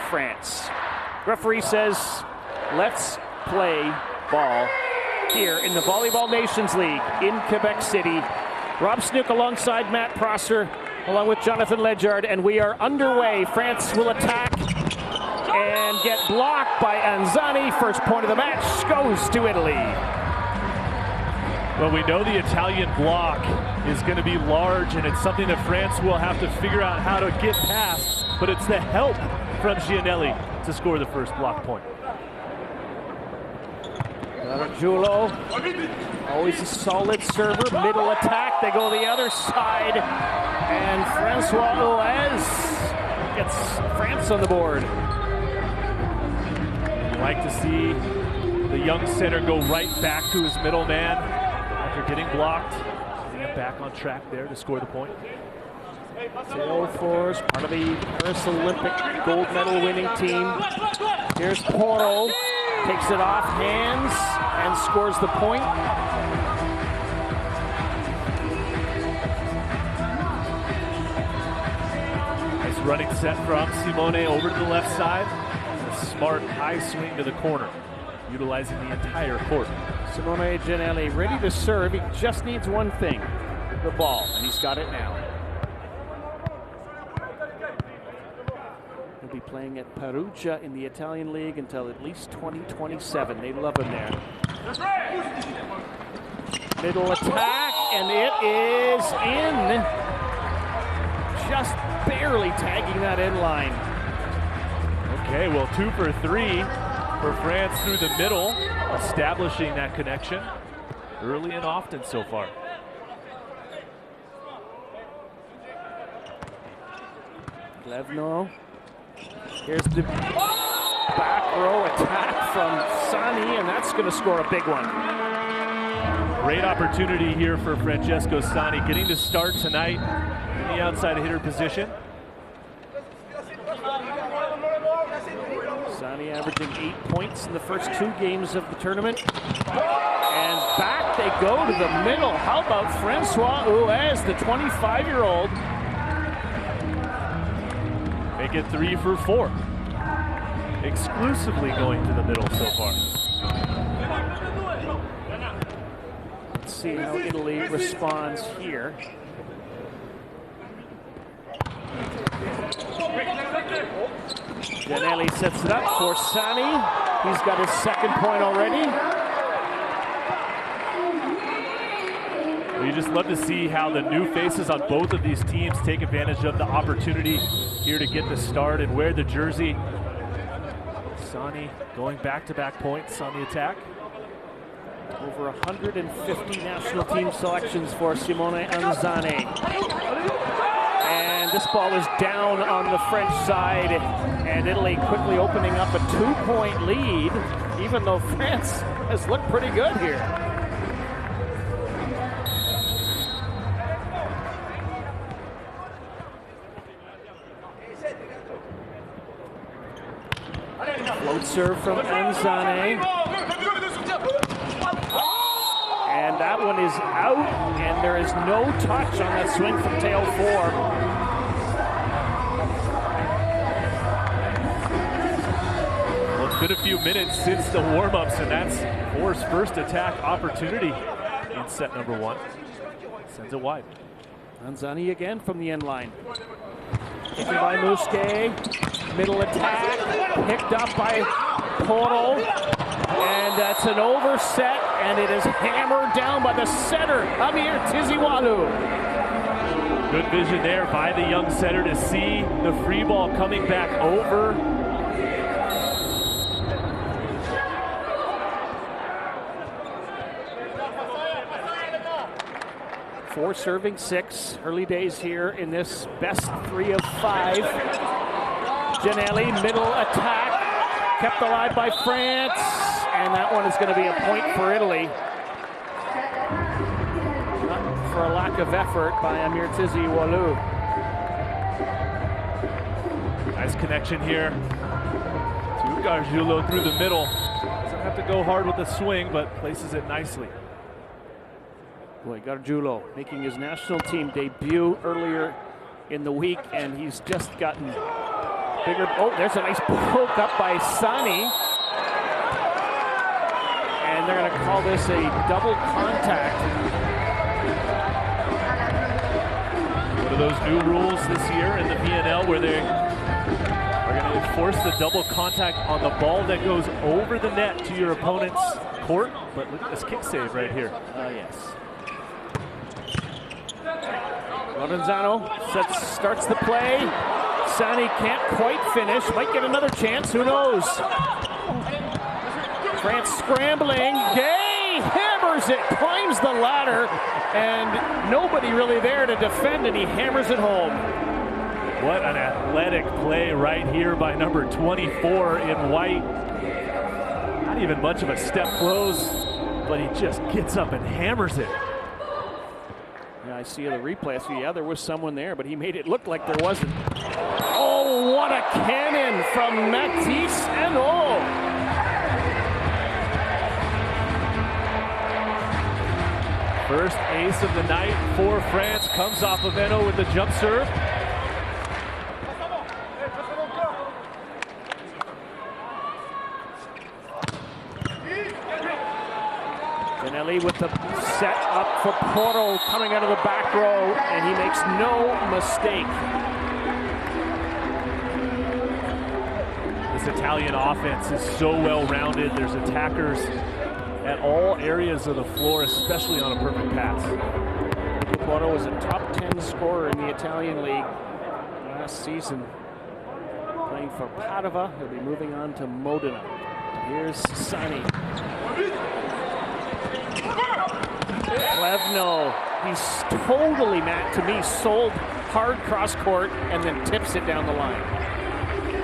France. Referee says, let's play ball here in the Volleyball Nations League in Quebec City. Rob Snook alongside Matt Prosser, along with Jonathan Ledyard, and we are underway. France will attack and get blocked by Anzani. First point of the match goes to Italy. Well, we know the Italian block is going to be large, and it's something that France will have to figure out how to get past, but it's the help from Gianelli to score the first block point. Julo, always a solid server. Middle attack, they go the other side, and Francois Oez gets France on the board. Like to see the young center go right back to his middle man after getting blocked. Getting him back on track there to score the point. Theo Force, part of the Paris Olympic gold medal winning team. Here's Porto, takes it off hands and scores the point. Nice running set from Simone over to the left side. A smart high swing to the corner, utilizing the entire court. Simone Gianelli ready to serve. He just needs one thing, the ball, and he's got it now. He'll be playing at Perugia in the Italian League until at least 2027. They love him there. Middle attack, and it is in. Just barely tagging that end line. Okay, well, 2 for 3 for France through the middle, establishing that connection early and often so far. Glevno. Here's the back row attack from Sani, and that's going to score a big one. Great opportunity here for Francesco Sani, getting to start tonight in the outside hitter position. Sani averaging 8 points in the first 2 games of the tournament. And back they go to the middle. How about Francois Oez, the 25-year-old? Make it 3 for 4. Exclusively going to the middle so far. Let's see how Italy responds here. Gianelli sets it up for Sani. He's got his second point already. We just love to see how the new faces on both of these teams take advantage of the opportunity here to get the start and wear the jersey. Sani going back-to-back points on the attack. Over 150 national team selections for Simone Anzani. And this ball is down on the French side, and Italy quickly opening up a 2-point lead, even though France has looked pretty good here. Float serve from Anzani. And that one is out, and there is no touch on that swing from Theo Force. Well, it's been a few minutes since the warm-ups, and that's Force's first attack opportunity in set number 1. Sends it wide. Anzani again from the end line. Taken by Musquet. Middle attack. Picked up by Porto. And that's an overset, and it is hammered down by the setter, Amir Tiziwalu. Good vision there by the young setter to see the free ball coming back over. Four serving 6. Early days here in this best 3 of 5. Gianelli, middle attack. Kept alive by France. And that one is going to be a point for Italy. Not for a lack of effort by Amir Tiziwalu. Nice connection here to Gargiulo through the middle. Doesn't have to go hard with the swing, but places it nicely. Boy, Gargiulo making his national team debut earlier in the week, and he's just gotten bigger. Oh, there's a nice poke up by Sani. And they're going to call this a double contact. One of those new rules this year in the VNL where they are going to enforce the double contact on the ball that goes over the net to your opponent's court. But look at this kick save right here. Yes. Lorenzano starts the play. Sani can't quite finish. Might get another chance. Who knows? France scrambling. Gay hammers it. Climbs the ladder. And nobody really there to defend. And he hammers it home. What an athletic play right here by number 24 in white. Not even much of a step close, but he just gets up and hammers it. Yeah, I see the replay. I see, yeah, there was someone there, but he made it look like there wasn't. Oh, what a cannon from Matisse Hainaut. First ace of the night for France comes off of Hainaut with the jump serve. Benelli with the set up for Porto coming out of the back row, and he makes no mistake. This Italian offense is so well-rounded. There's attackers at all areas of the floor, especially on a perfect pass. Porto was a top 10 scorer in the Italian league last season, playing for Padova. He'll be moving on to Modena. Here's Sani. Plevno, he's totally, Matt, to me, sold hard cross court and then tips it down the line.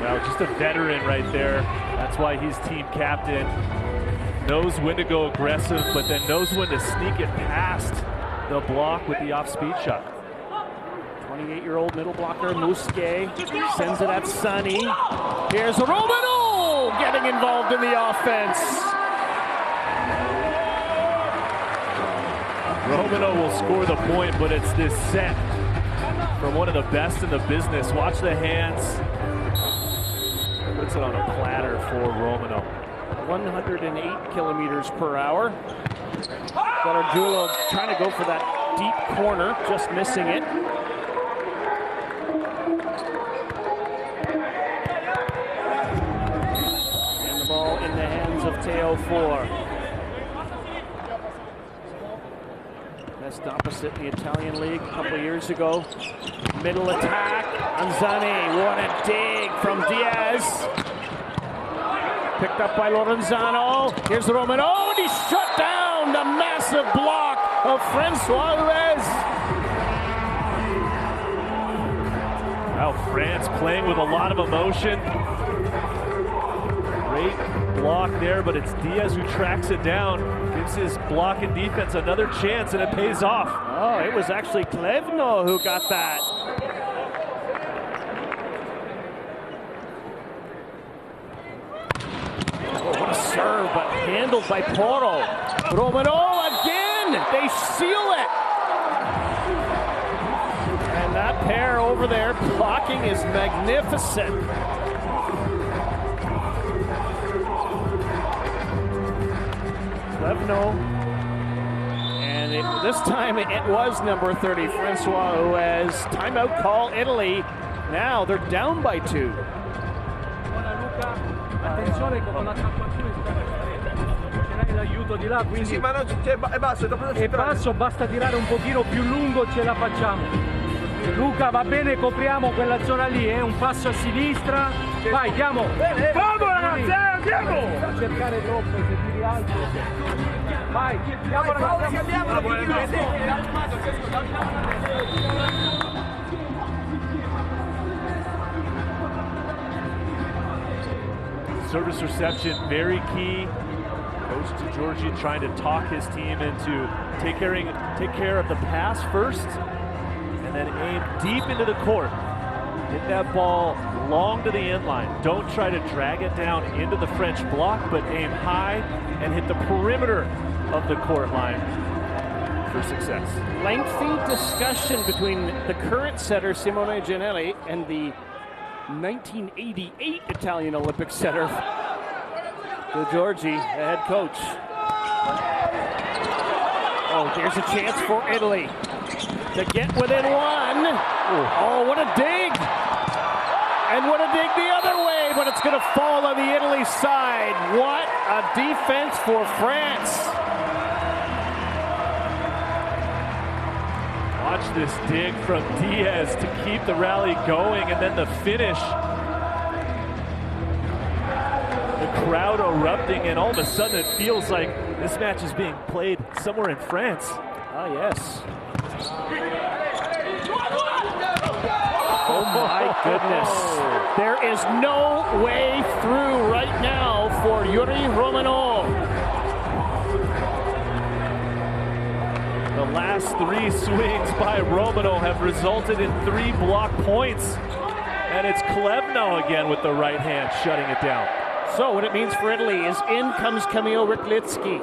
Well, just a veteran right there. That's why he's team captain. Knows when to go aggressive, but then knows when to sneak it past the block with the off-speed shot. 28-year-old middle blocker, Musquet, sends it at Sani. Here's Romano getting involved in the offense. Romano will score the point, but it's this set from one of the best in the business. Watch the hands. Puts it on a platter for Romano. 108 kilometers per hour. Gargiulo trying to go for that deep corner, just missing it. And the ball in the hands of Teo Four. Best opposite in the Italian league a couple years ago. Middle attack, Anzani, what a dig from Diaz. Picked up by Lorenzano. Here's Romano, and he shut down the massive block of Francois Huez. Wow, France playing with a lot of emotion. Great block there, but it's Diaz who tracks it down. Gives his block and defense another chance, and it pays off. Oh, it was actually Plevno who got that. Serve, but handled by Porto. Romano again, they seal it. And that pair over there blocking is magnificent. Plevno, and this time it was number 30, Francois Huez. Timeout call, Italy. Now they're down by 2. Attenzione con l'accampatura c'è l'aiuto di là, quindi sì, ma no, è basso, è basso, basta tirare un pochino più lungo, ce la facciamo. Luca, va bene, copriamo quella zona lì, un passo a sinistra, vai, andiamo. Vamos ragazzi, andiamo! Non cercare troppo, se tiri alto. Vai, andiamo ragazzi, Service reception, very key. Coach DeGiorgi trying to talk his team into take care of the pass first, and then aim deep into the court. Hit that ball long to the end line. Don't try to drag it down into the French block, but aim high and hit the perimeter of the court line for success. Lengthy discussion between the current setter Simone Ginelli and the 1988 Italian Olympic setter, De Giorgi, the head coach. Oh, here's a chance for Italy to get within one. Oh, what a dig! And what a dig the other way, but it's going to fall on the Italy side. What a defense for France. Watch this dig from Diaz to keep the rally going, and then the finish. The crowd erupting, and all of a sudden it feels like this match is being played somewhere in France. Ah, yes. Oh my goodness. There is no way through right now for Yuri Romano. The last 3 swings by Romano have resulted in 3 block points. And it's Klevno again with the right hand shutting it down. So what it means for Italy is in comes Camille Ricklitsky,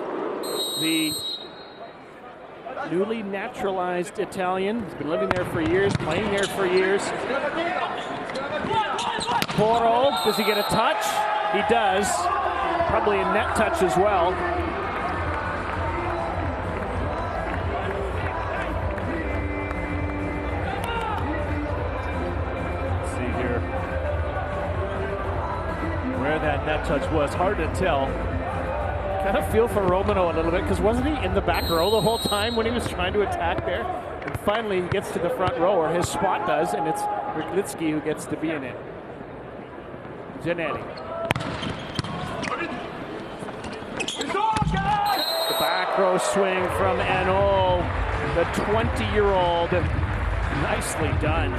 the newly naturalized Italian. He's been living there for years, playing there for years. Porro, does he get a touch? He does. Probably a net touch as well. Let's see here. Where that net touch was, hard to tell. Kind of feel for Romano a little bit, because wasn't he in the back row the whole time when he was trying to attack there? And finally he gets to the front row, or his spot does, and it's Ricklitsky who gets to be in it. Giannetti. The back row swing from Eno, the 20-year-old. Nicely done.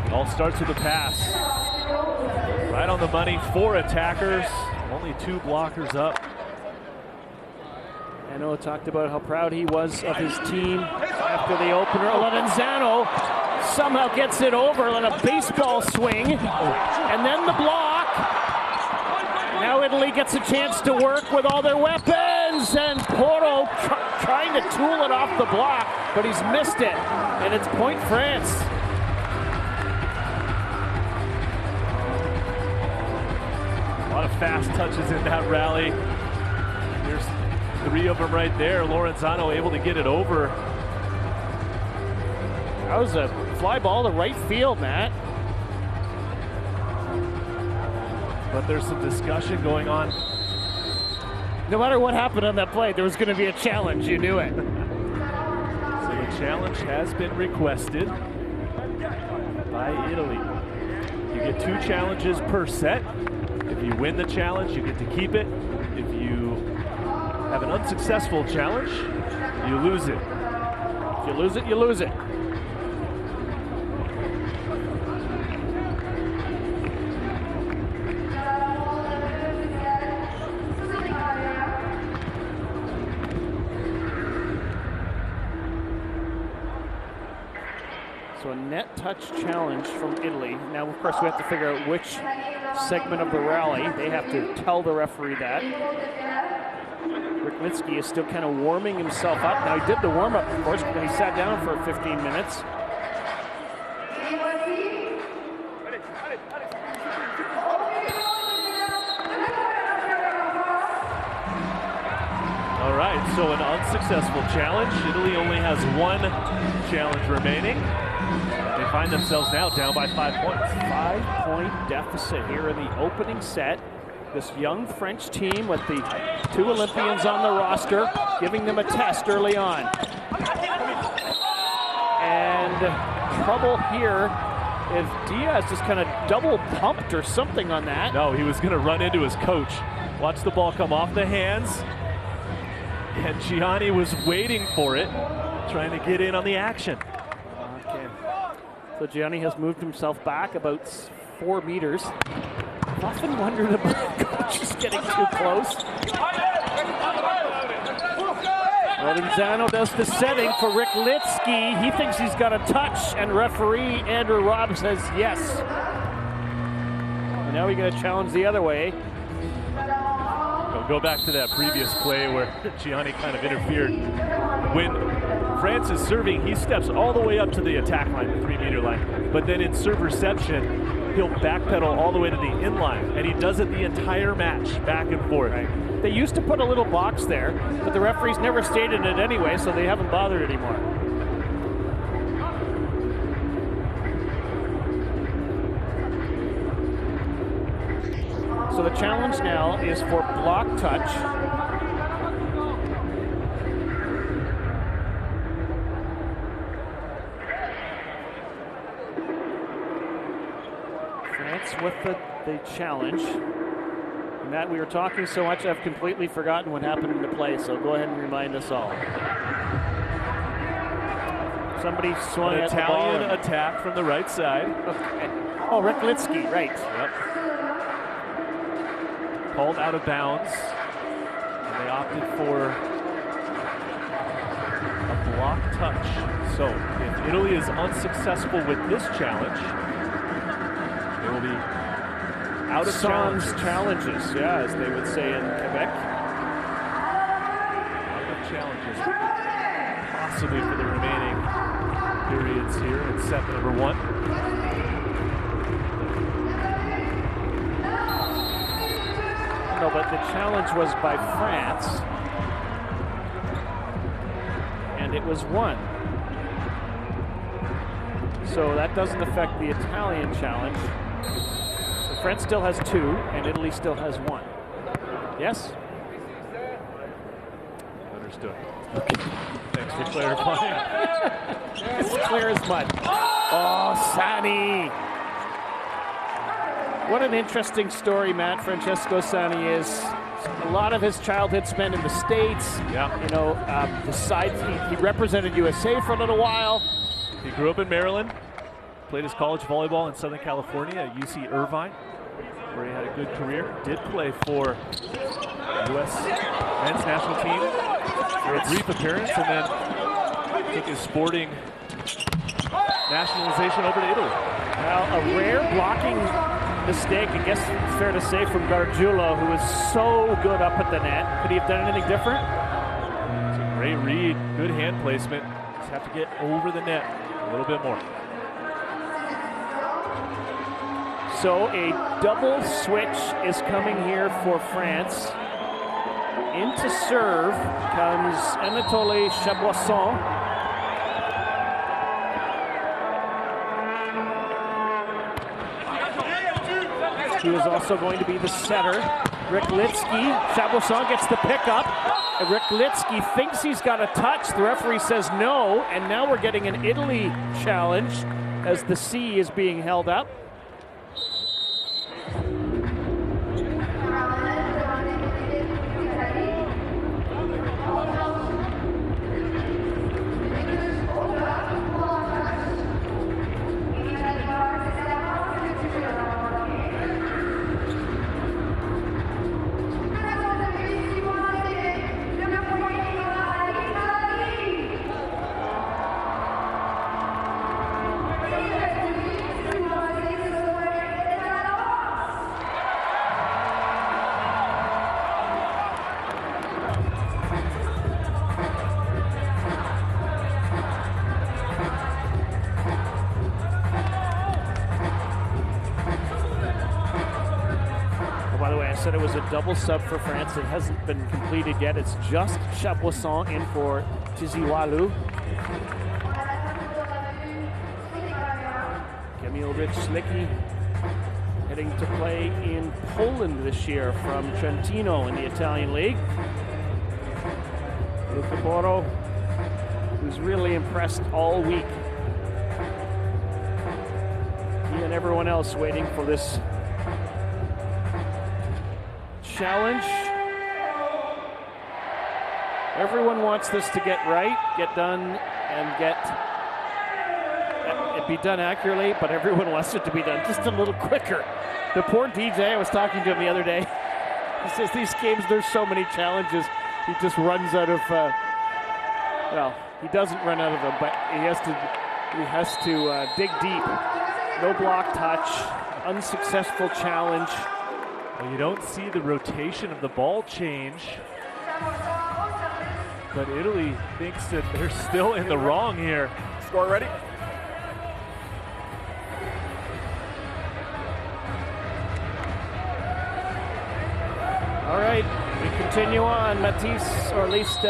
It all starts with a pass. Right on the money, 4 attackers. Only 2 blockers up. Eno talked about how proud he was of his team after the opener. Lorenzano somehow gets it over on a baseball swing. And then the block. Now Italy gets a chance to work with all their weapons. And Porro trying to tool it off the block, but he's missed it. And it's point France. A lot of fast touches in that rally. There's 3 of them right there. Lorenzano able to get it over. That was a fly ball to right field, Matt. But there's some discussion going on. No matter what happened on that play, there was going to be a challenge. You knew it. So the challenge has been requested by Italy. You get 2 challenges per set. If you win the challenge, you get to keep it. If you have an unsuccessful challenge, you lose it. If you lose it, you lose it. So a net touch challenge from Italy. Now, of course, we have to figure out which segment of the rally. They have to tell the referee that. Ricklitsky is still kind of warming himself up. Now, he did the warm-up, of course, but he sat down for 15 minutes. All right, so an unsuccessful challenge. Italy only has 1 challenge remaining. They find themselves now down by 5 points. 5-point deficit here in the opening set. This young French team with the 2 Olympians on the roster, giving them a test early on. And trouble here if Diaz just kind of double pumped or something on that. No, he was going to run into his coach. Watch the ball come off the hands. And Gianni was waiting for it, trying to get in on the action. Okay. So Gianni has moved himself back about 4 meters. I've often wondered about coaches getting too close. Lorenzano does the setting for Ricklitsky. He thinks he's got a touch, and referee Andrew Robb says yes. And now we get a challenge the other way. We'll go back to that previous play where Gianni kind of interfered. When France is serving, he steps all the way up to the attack line, the 3-meter line. But then in serve reception, he'll backpedal all the way to the in line. And he does it the entire match, back and forth. Right. They used to put a little box there, but the referees never stayed in it anyway, so they haven't bothered anymore. So the challenge now is for block touch. France with the challenge. Matt, we were talking so much, I've completely forgotten what happened in the play, so go ahead and remind us all. Somebody swung An at the ball. Italian attack from the right side. Okay. Oh, Rick-Litsky, right. Yep. Called out of bounds. And they opted for a block touch. So if Italy is unsuccessful with this challenge, they will be out of challenges, yeah, as they would say in Quebec. Out of challenges, possibly for the remaining periods here in set number 1. No, but the challenge was by France, and it was won. So that doesn't affect the Italian challenge. So France still has 2, and Italy still has 1. Yes? Understood. Thanks for clarifying. It's clear as mud. Oh, Sani! What an interesting story Matt Francesco Sani is. A lot of his childhood spent in the States. Yeah. You know, the side he represented USA for a little while. He grew up in Maryland, played his college volleyball in Southern California at UC Irvine, where he had a good career. Did play for the U.S. men's national team for a brief appearance, and then took his sporting nationalization over to Italy. Well, a rare blocking mistake, I guess it's fair to say, from Gargiulo, who was so good up at the net. Could he have done anything different? It's a great read, good hand placement. Just have to get over the net a little bit more. So a double switch is coming here for France. Into serve comes Anatole Chaboisson. He was also going to be the setter. Rick-Litsky, Chaboisson gets the pickup. Rick-Litsky thinks he's got a touch. The referee says no, and now we're getting an Italy challenge as the C is being held up. Said it was a double sub for France. It hasn't been completed yet. It's just Chaboisson in for Tiziwalu. Kamil Rich-Slicky heading to play in Poland this year from Trentino in the Italian league. Luca Boro, who's really impressed all week. He and everyone else waiting for this challenge. Everyone wants this to get right, get done, and it be done accurately, but everyone wants it to be done just a little quicker. The poor DJ, I was talking to him the other day. He says these games, there's so many challenges. He just runs out of, well, he doesn't run out of them, but he has to dig deep. No block touch, unsuccessful challenge. Well, you don't see the rotation of the ball change but Italy thinks that they're still in the wrong here. Score ready? All right, we continue on. Matisse, or at least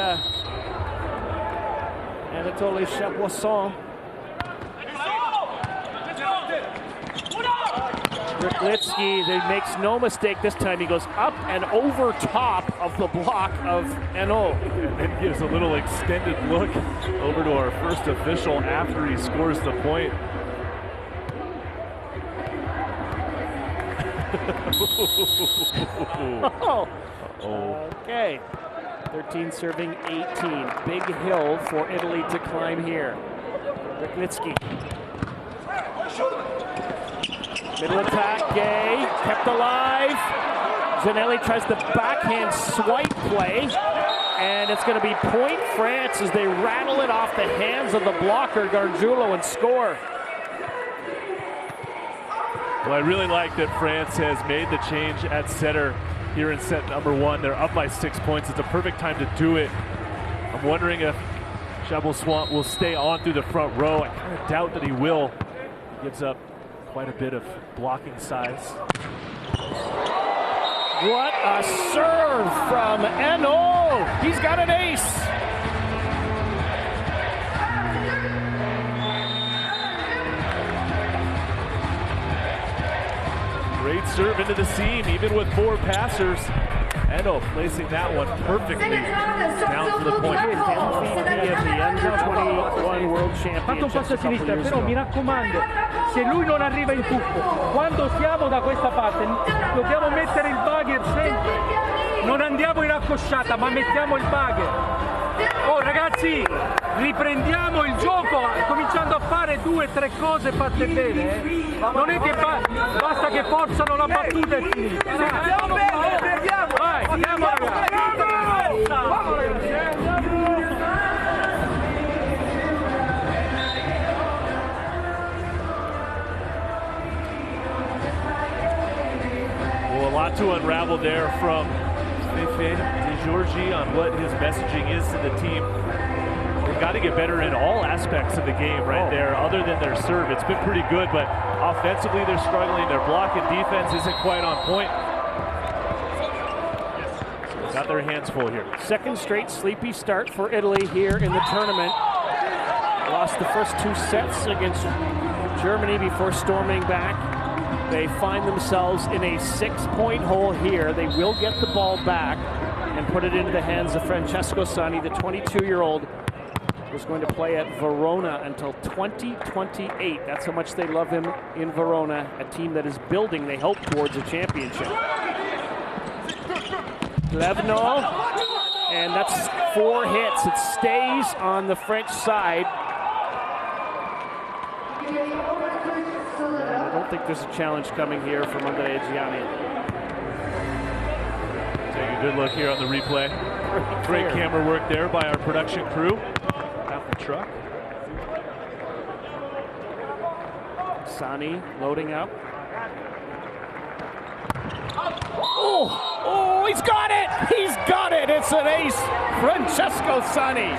Anatoly Chapoisson. Ricklitsky, he makes no mistake this time. He goes up and over top of the block of Eno. And then gives a little extended look over to our first official after he scores the point. Okay. 13 serving 18. Big hill for Italy to climb here. Ricklitsky. Middle attack, Gay, kept alive. Zanelli tries the backhand swipe play, and it's going to be point France as they rattle it off the hands of the blocker, Gargiulo, and score. Well, I really like that France has made the change at setter here in set number 1. They're up by 6 points. It's a perfect time to do it. I'm wondering if Chapoisson will stay on through the front row. I kind of doubt that he will. He gives up quite a bit of blocking size. What a serve from Eno! He's got an ace! Great serve into the seam, even with 4 passers. Eno placing that one perfectly down to the point. MVP of the Under-21 World Fatto un passo a Championships a couple sinistra, years però ago. mi raccomando, se lui non arriva in tuffo, quando siamo da questa parte dobbiamo mettere il bugger sempre. Non andiamo in accosciata, ma mettiamo il bugger. Oh ragazzi, riprendiamo il gioco cominciando a fare 2 o 3 cose fatte bene. Non è che basta che forzano la battuta e finita. Vai, andiamo ragazzi. Well, a lot to unravel there from Fefe DeGiorgi on what his messaging is to the team. They've got to get better in all aspects of the game right there, other than their serve. It's been pretty good, but offensively they're struggling. Their block and defense isn't quite on point. So they've got their hands full here. Second straight sleepy start for Italy here in the tournament. Lost the first 2 sets against Germany before storming back. They find themselves in a 6-point hole here. They will get the ball back and put it into the hands of Francesco Sani, the 22-year-old, who's going to play at Verona until 2028. That's how much they love him in Verona, a team that is building, they hope, towards a championship. Levno, and that's 4 hits. It stays on the French side. I don't think there's a challenge coming here from Andrea Gianni. Take a good look here on the replay. Great camera work there by our production crew. Out the truck. Sani loading up. Oh, he's got it! He's got it! It's an ace! Francesco Sani.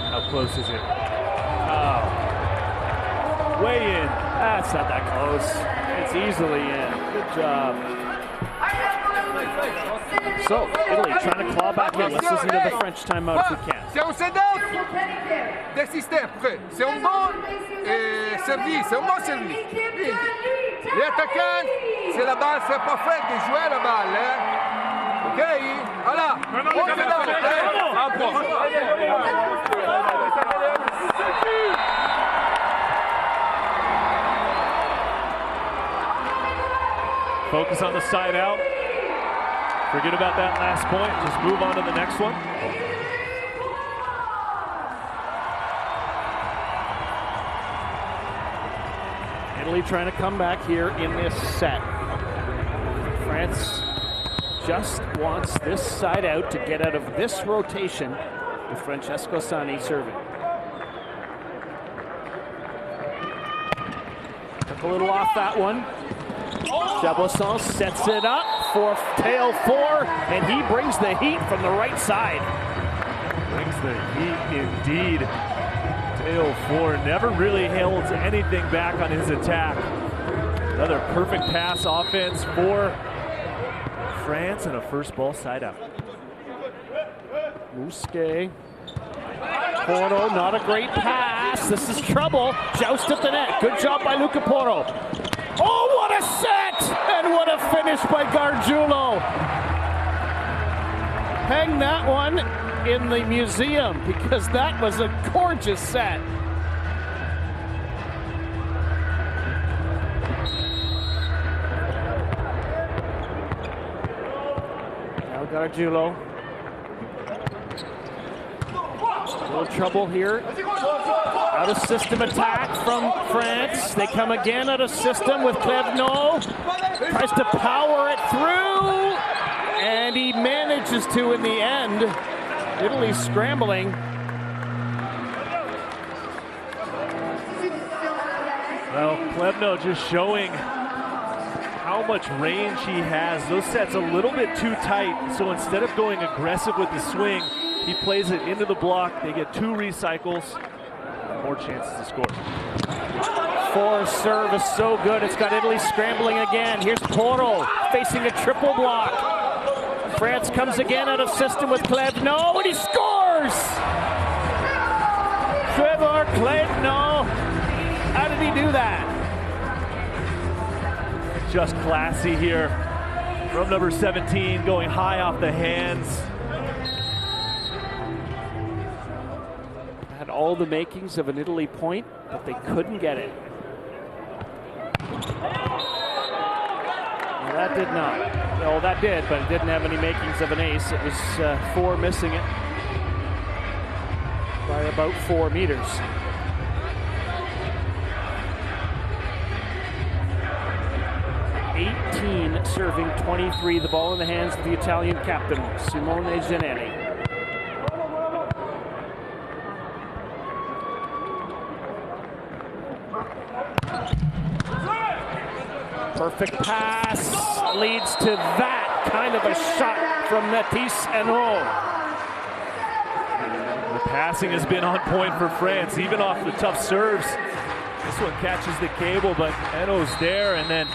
How close is it? Oh. Way in. That's not that close. It's easily in. Good job. So, Italy trying to claw back in. Let's listen to the French timeout if we can. C'est un set-up des systèmes prêts. C'est un bon service, c'est un bon service. Les attaquants, c'est la balle, c'est pas fait de jouer la balle. Hein? OK? Voilà. On Focus on the side out. Forget about that last point. Just move on to the next one. Italy trying to come back here in this set. France just wants this side out to get out of this rotation with Francesco Sani serving. Took a little off that one. Chaboisson sets it up for tail 4, and he brings the heat from the right side. Brings the heat indeed. Tail 4 never really held anything back on his attack. Another perfect pass offense for France and a first ball side out. Mousquet. Porro, not a great pass. This is trouble. Joust at the net. Good job by Luca Porro. Oh, what a set! And what a finish by Gargiulo. Hang that one in the museum because that was a gorgeous set. Now Gargiulo. A little trouble here. Out of system attack from France. They come again out of system with Clevenot. Tries to power it through. And he manages to in the end. Italy scrambling. Well, Clevenot just showing how much range he has. Those sets a little bit too tight. So instead of going aggressive with the swing, he plays it into the block. They get 2 recycles. More chances to score. Force serve is so good. It's got Italy scrambling again. Here's Porro facing a triple block. France comes again out of system with Clevenot, and he scores! Trevor Clevenot. How did he do that? Just classy here from number 17, going high off the hands. Had all the makings of an Italy point, but they couldn't get it. Well, that did not. Well, that did, but it didn't have any makings of an ace. It was 4 missing it by about 4 meters. Serving 23, the ball in the hands of the Italian captain, Simone Giannelli. Perfect pass leads to that kind of a shot from Matisse Henot. The passing has been on point for France, even off the tough serves. This one catches the cable, but Henot's there, and then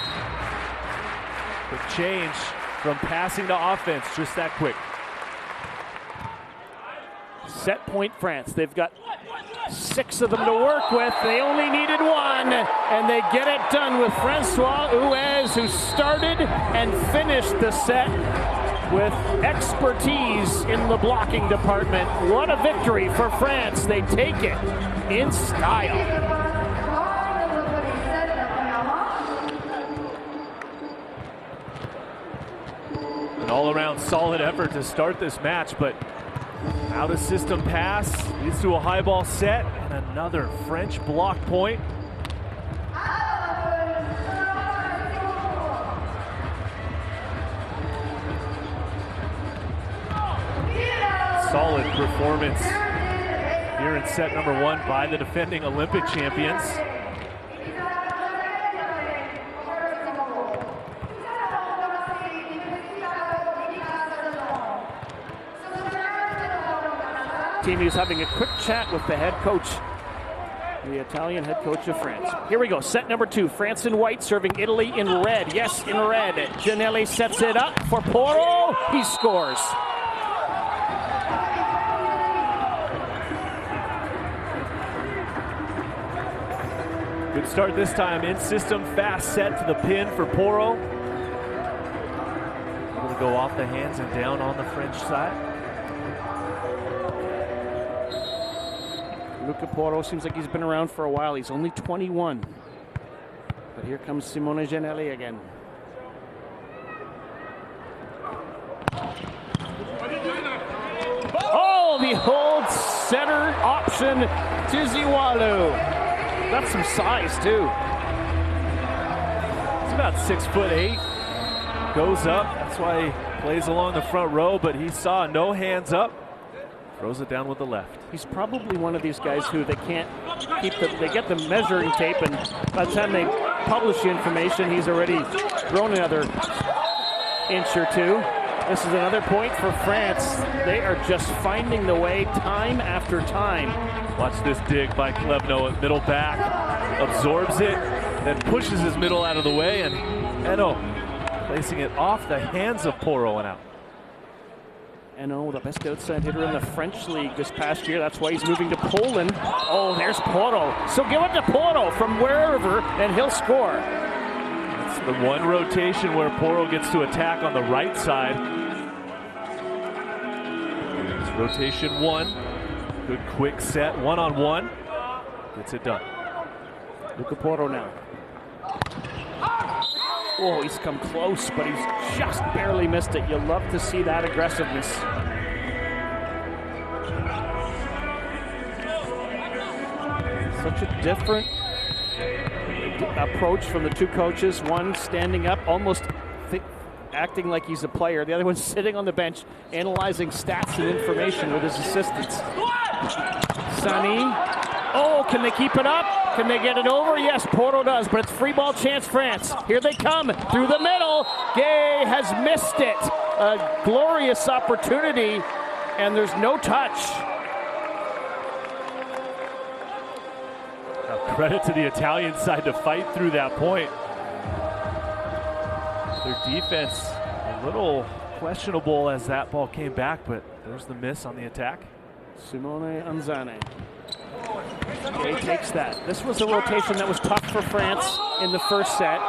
the change from passing to offense just that quick. Set point France. They've got 6 of them to work with. They only needed 1, and they get it done with Francois Huez, who started and finished the set with expertise in the blocking department. What a victory for France. They take it in style. An all-around solid effort to start this match, but out of system pass leads to a high ball set and another French block point. Solid performance here in set number 1 by the defending Olympic champions. Team is having a quick chat with the head coach, the Italian head coach of France. Here we go, set number 2. France in white serving Italy in red. Yes, in red. Giannelli sets it up for Porro. He scores. Good start this time. In system, fast set to the pin for Porro. Able to go off the hands and down on the French side. Luca Porro seems like he's been around for a while. He's only 21. But here comes Simone Giannelli again. Oh, the hold center option to Ziwalu. That's some size, too. He's about 6'8". Goes up. That's why he plays along the front row, but he saw no hands up. Throws it down with the left. He's probably one of these guys who they can't keep they get the measuring tape, and by the time they publish the information, he's already grown another inch or two. This is another point for France. They are just finding the way time after time. Watch this dig by Klevno at middle back. Absorbs it, then pushes his middle out of the way, and Eno placing it off the hands of Poro and out. Eno, the best outside hitter in the French league this past year. That's why he's moving to Poland. Oh, there's Poro. So give it to Poro from wherever, and he'll score. That's the one rotation where Poro gets to attack on the right side. It's rotation one. Good quick set, one-on-one. Gets it done. Luca Poro now. Oh, he's come close, but he's just barely missed it. You love to see that aggressiveness. Such a different approach from the two coaches. One standing up, almost acting like he's a player. The other one sitting on the bench, analyzing stats and information with his assistants. Sunny. Oh, can they keep it up? Can they get it over? Yes, Poro does, but it's free ball chance France. Here they come through the middle. Gay has missed it. A glorious opportunity, and there's no touch. Now, credit to the Italian side to fight through that point. Their defense a little questionable as that ball came back, but there's the miss on the attack. Simone Anzane. Gay takes that. This was a rotation that was tough for France in the first set.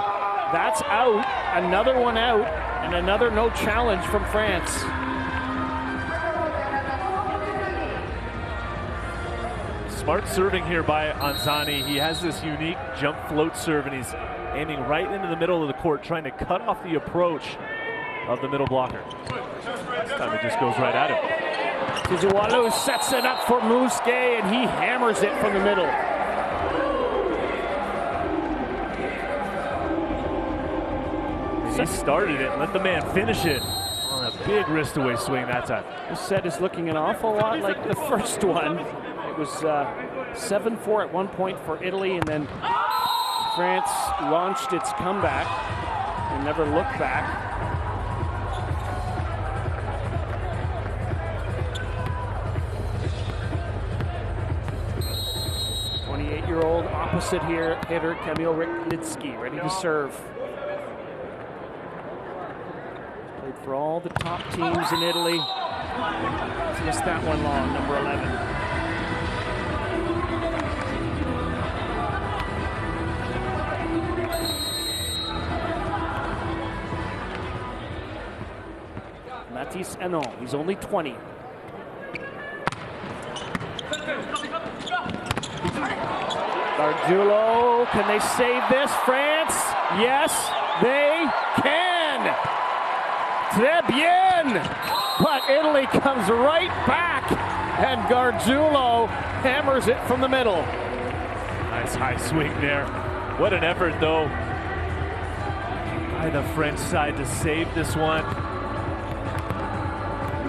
That's out, another one out, and another no challenge from France. Smart serving here by Anzani. He has this unique jump float serve, and he's aiming right into the middle of the court, trying to cut off the approach of the middle blocker. This time it just goes right at him. Tizuwalu sets it up for Moose Gay, and he hammers it from the middle. He started it, let the man finish it on a big wrist away swing that time. This set is looking an awful lot like the first one. It was 7-4 at one point for Italy, and then France launched its comeback and never looked back. Year-old opposite here hitter Kamil Ryklitsky, ready to serve. Played for all the top teams in Italy. Missed that one long, number 11. Matisse Henon, he's only 20. Gargiulo, can they save this? France, yes, they can. Très bien. But Italy comes right back, and Gargiulo hammers it from the middle. Nice high swing there. What an effort, though, by the French side to save this one.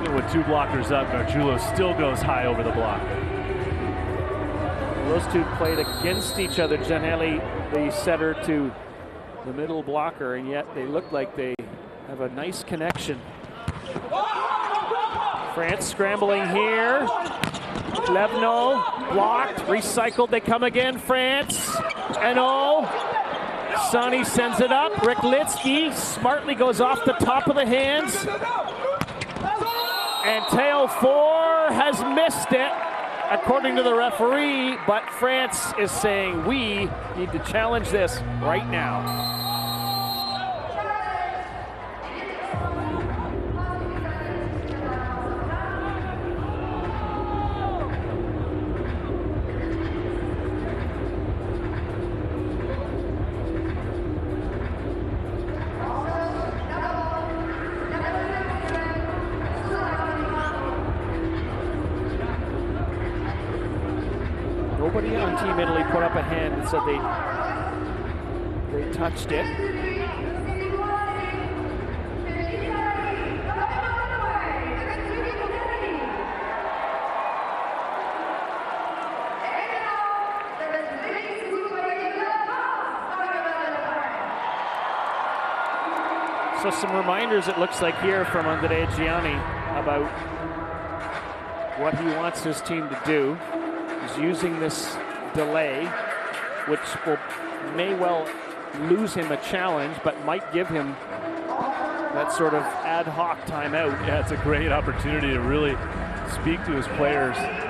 Even with two blockers up, Gargiulo still goes high over the block. Those two played against each other. Gianelli, the setter, to the middle blocker, and yet they look like they have a nice connection. France scrambling here. Klevno blocked, recycled, they come again, France. Eno. Sonny sends it up. Ryklitsky smartly goes off the top of the hands. And Théo Four has missed it, according to the referee, but France is saying we need to challenge this right now. Nobody on Team Italy put up a hand and said they touched it. So some reminders, it looks like, here from Andrea Gianni about what he wants his team to do. He's using this delay, which may well lose him a challenge, but might give him that sort of ad hoc timeout. Yeah, it's a great opportunity to really speak to his players. I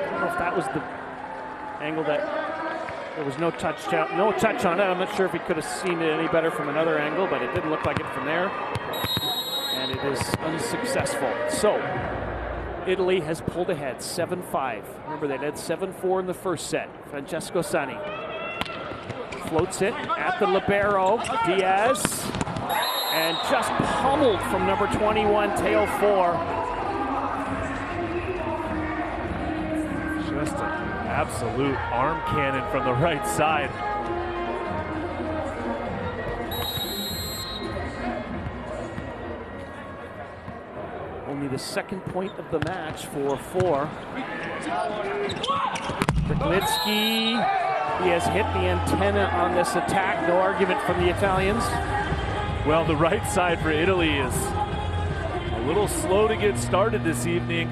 don't know if that was the angle that there was no touch on it. I'm not sure if he could have seen it any better from another angle, but it didn't look like it from there. And it is unsuccessful. So Italy has pulled ahead 7-5. Remember, they led 7-4 in the first set. Francesco Sani floats it at the libero. Diaz, and just pummeled from number 21, Teo 4. Just an absolute arm cannon from the right side. Only the second point of the match for 4. Berglitsky, he has hit the antenna on this attack. No argument from the Italians. Well, the right side for Italy is a little slow to get started this evening.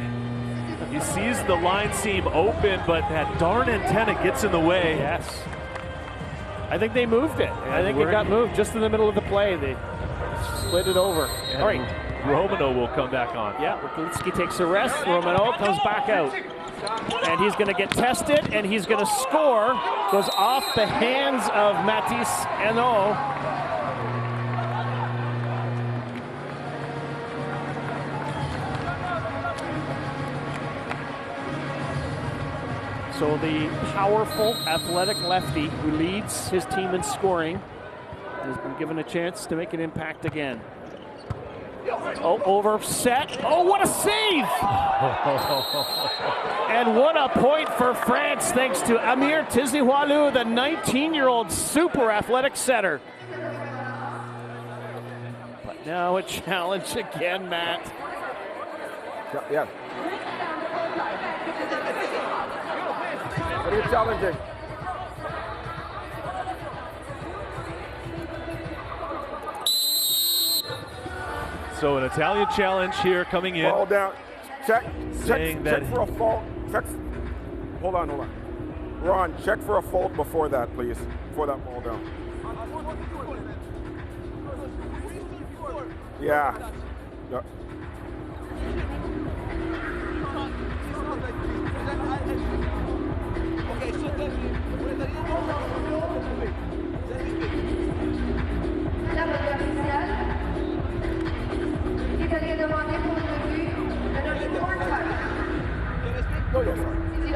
He sees the line seam open, but that darn antenna gets in the way. Yes. I think they moved it. I think it got moved just in the middle of the play. They slid it over. All right. Romano will come back on. Yeah, Berglitsky takes a rest. Romano comes back out. And he's going to get tested, and he's going to score. Goes off the hands of Matisse Hainaut. So the powerful, athletic lefty who leads his team in scoring has been given a chance to make an impact again. Oh, over set. Oh, what a save! And what a point for France, thanks to Amir Tizihualu, the 19-year-old super athletic setter. But now a challenge again, Matt. Yeah. What are you challenging? So an Italian challenge here coming in. Ball down. Check that for a fault. Hold on. Ron, check for a fault before that, please. Before that ball down. Yeah.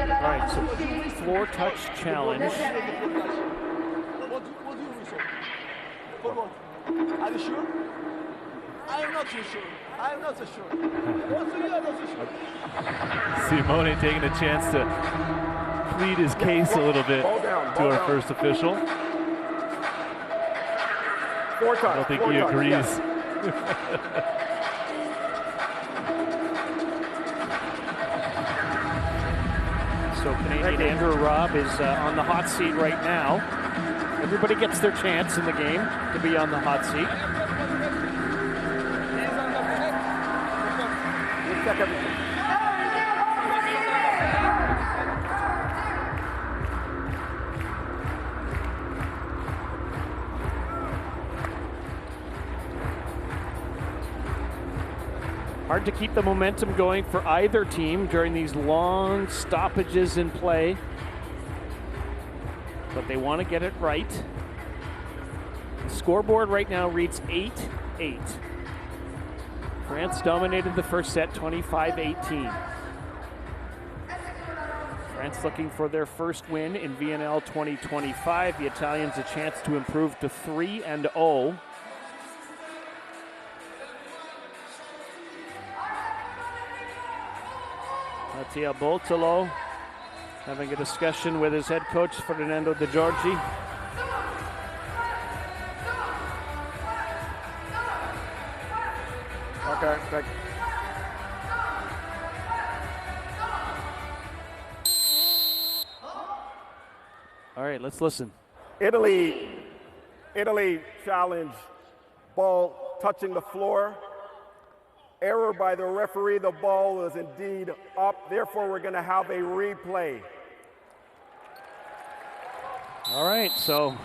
All right, so floor touch challenge. Are you sure? I am not so sure. I am not so sure. Simone taking a chance to plead his case a little bit to our first official. I don't think he agrees. So Canadian Andrew Robb is on the hot seat right now. Everybody gets their chance in the game to be on the hot seat. Hard to keep the momentum going for either team during these long stoppages in play. But they want to get it right. The scoreboard right now reads 8-8. France dominated the first set 25-18. France looking for their first win in VNL 2025. The Italians a chance to improve to 3-0. Mattia Boltolo having a discussion with his head coach, Ferdinando De Giorgi. Okay, thank you. All right, let's listen. Italy challenge, ball touching the floor. Error by the referee, the ball was indeed up. Therefore, we're going to have a replay. All right, so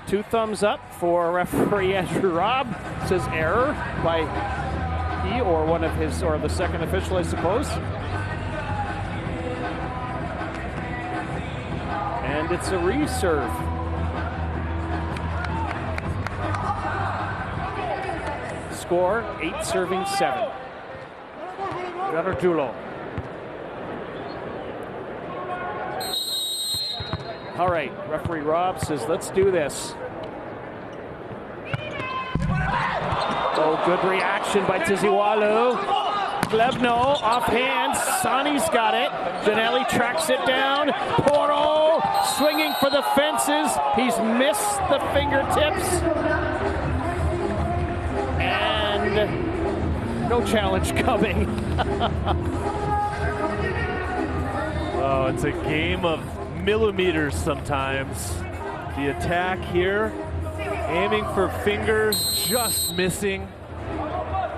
2 thumbs up for referee Andrew Robb. Says error by he or one of his, or the second official, I suppose. And it's a reserve. Score 8 serving 7. Gargiulo. All right, referee Robb says, let's do this. Oh, good reaction by Tiziwalu. Glebno off hands. Sani's got it. Janelli tracks it down. Poro swinging for the fences. He's missed the fingertips. And no challenge coming. Oh, it's a game of millimeters sometimes. The attack here, aiming for fingers, just missing.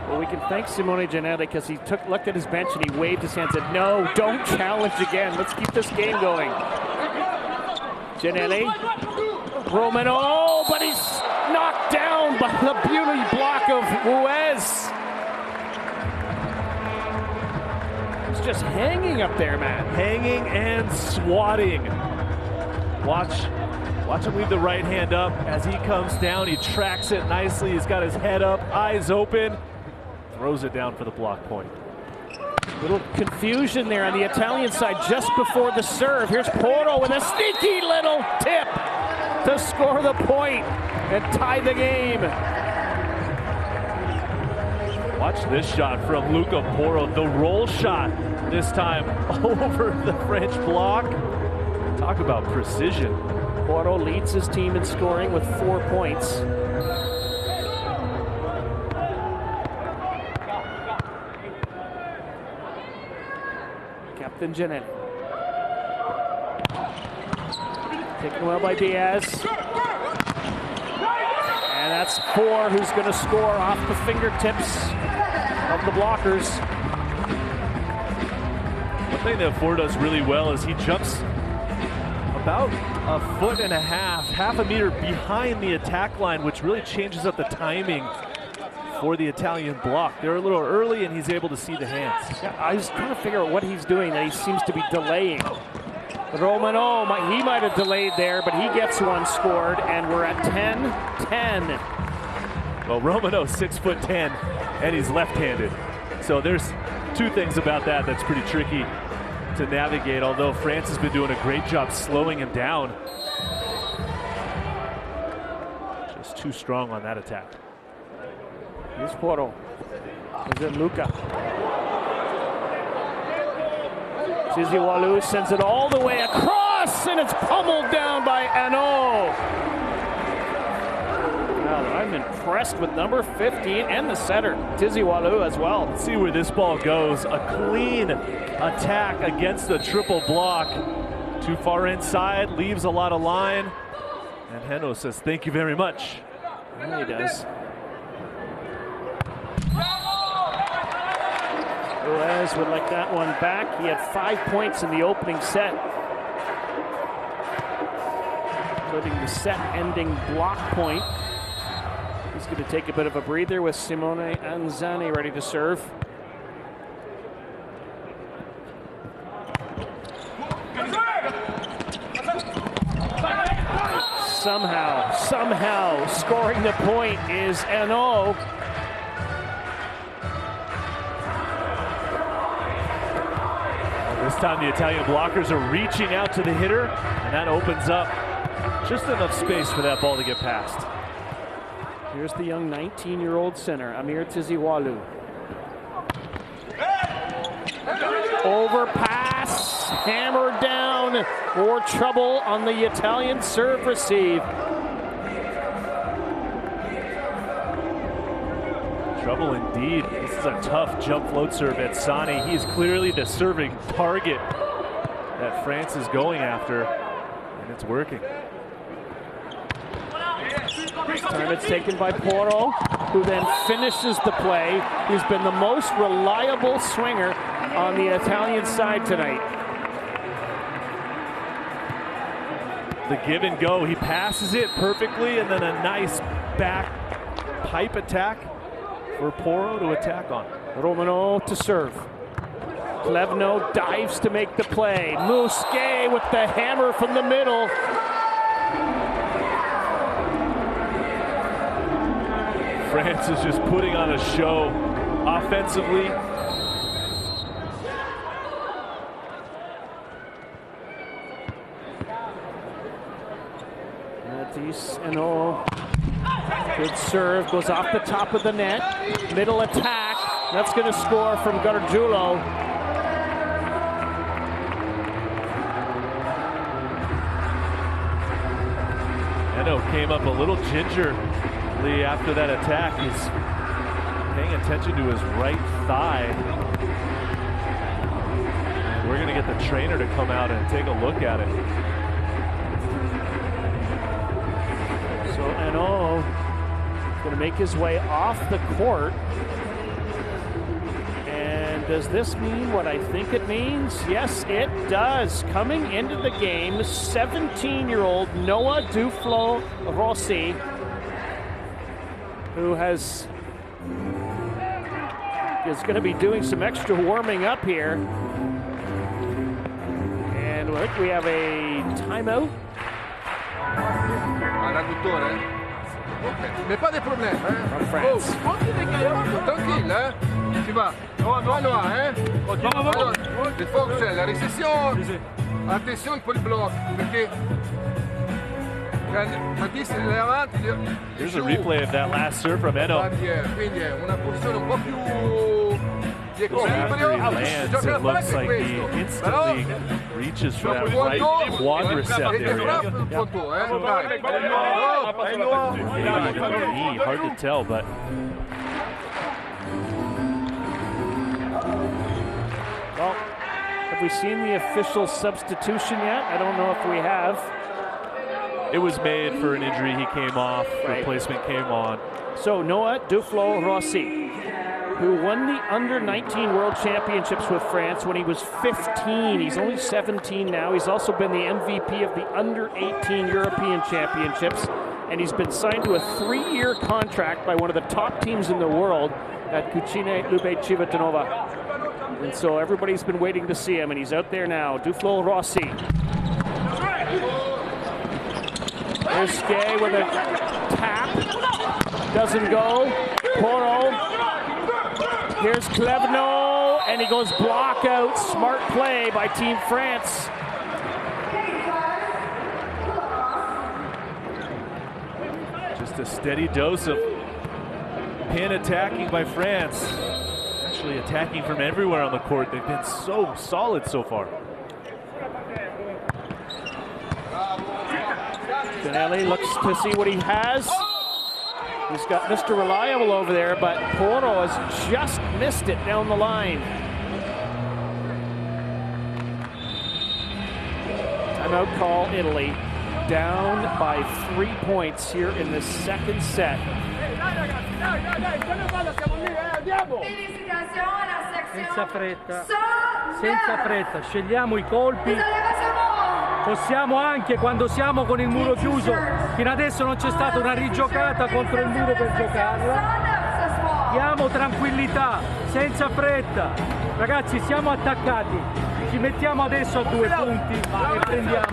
Well, we can thank Simone Janelli because he looked at his bench and he waved his hand and said, no, don't challenge again. Let's keep this game going. Janelli. Romano, but he's knocked down by the beauty block of Ruiz. He's just hanging up there, man. Hanging and swatting. Watch him leave the right hand up. As he comes down, he tracks it nicely. He's got his head up, eyes open. Throws it down for the block point. Little confusion there on the Italian side just before the serve. Here's Porto with a sneaky little tip to score the point and tie the game. Watch this shot from Luca Porto. The roll shot this time over the French block. Talk about precision. Porto leads his team in scoring with 4 points. Captain Janelli. Taken well by Diaz. And that's 4 who's going to score off the fingertips of the blockers. One thing that Ford does really well is he jumps about 1.5 feet, half a meter behind the attack line, which really changes up the timing for the Italian block. They're a little early and he's able to see the hands. Yeah, I was trying to figure out what he's doing that he seems to be delaying. Romano, he might have delayed there, but he gets one scored, and we're at 10-10. Well, Romano 6'10", and he's left-handed. So there's 2 things about that that's pretty tricky to navigate, although France has been doing a great job slowing him down. Just too strong on that attack. Here's Porto. Is it Luca? Tiziwalu sends it all the way across, and it's pummeled down by Ano. Wow, I'm impressed with number 15 and the setter, Tiziwalu, as well. Let's see where this ball goes. A clean attack against the triple block. Too far inside, leaves a lot of line. And Heno says, thank you very much. Yeah, he does. Ruiz would like that one back. He had 5 points in the opening set, including the set-ending block point. He's going to take a bit of a breather with Simone Anzani ready to serve. Somehow scoring the point is Ano. This time the Italian blockers are reaching out to the hitter, and that opens up just enough space for that ball to get past. Here's the young 19-year-old center, Amir Tiziwalu. Overpass, hammered down. More trouble on the Italian serve receive. Trouble indeed. This is a tough jump float serve at Sani. He's clearly the serving target that France is going after. And it's working. This time it's taken by Poro, who then finishes the play. He's been the most reliable swinger on the Italian side tonight. The give and go, he passes it perfectly, and then a nice back pipe attack for Poro to attack on. Romano to serve. Klevno dives to make the play. Musquet with the hammer from the middle. France is just putting on a show offensively. Matisse and good serve, goes off the top of the net. Middle attack, that's going to score from Gargiulo. Eno came up a little gingerly after that attack. He's paying attention to his right thigh. And we're going to get the trainer to come out and take a look at it. So Eno is going to make his way off the court. And does this mean what I think it means? Yes, it does. Coming into the game, 17-year-old Noah Duflo Rossi, who is going to be doing some extra warming up here. And look, we have a timeout. Mais pas des problèmes, hein? From France. Tranquille, hein? Tu vas. Noah, hein? Alors, il faut que c'est la récession. Attention pour le bloc, perché Matisse è avanti. Here's a replay of that last serve from Eno. Quindi è una posizione un po' più di After he lands, it looks like he instantly reaches for that right quadricep area. Maybe even the knee, hard to tell, but Well, have we seen the official substitution yet? I don't know if we have. it was made for an injury. He came off, replacement came on. So Noah Duflo Rossi, who won the Under-19 World Championships with France when he was 15. He's only 17 now. He's also been the MVP of the Under-18 European Championships, and he's been signed to a 3-year contract by one of the top teams in the world at Cucine Lube Civitanova. And so everybody's been waiting to see him, and he's out there now. Duflo Rossi. There's Skye with a tap. Doesn't go. Poro. Here's Klevno, and he goes block out. Smart play by Team France. Just a steady dose of pin attacking by France. Actually attacking from everywhere on the court. They've been so solid so far. Canelli looks to see what he has. He's got Mr. Reliable over there, but Poro has just missed it down the line. Timeout call, Italy. Down by 3 points here in the second set. Senza fretta, scegliamo i colpi. Possiamo anche, quando siamo con il muro chiuso, fino adesso non c'è stata una rigiocata contro il muro per giocarla. Diamo tranquillità, senza fretta. Ragazzi, siamo attaccati. Ci mettiamo adesso a 2 punti e prendiamo.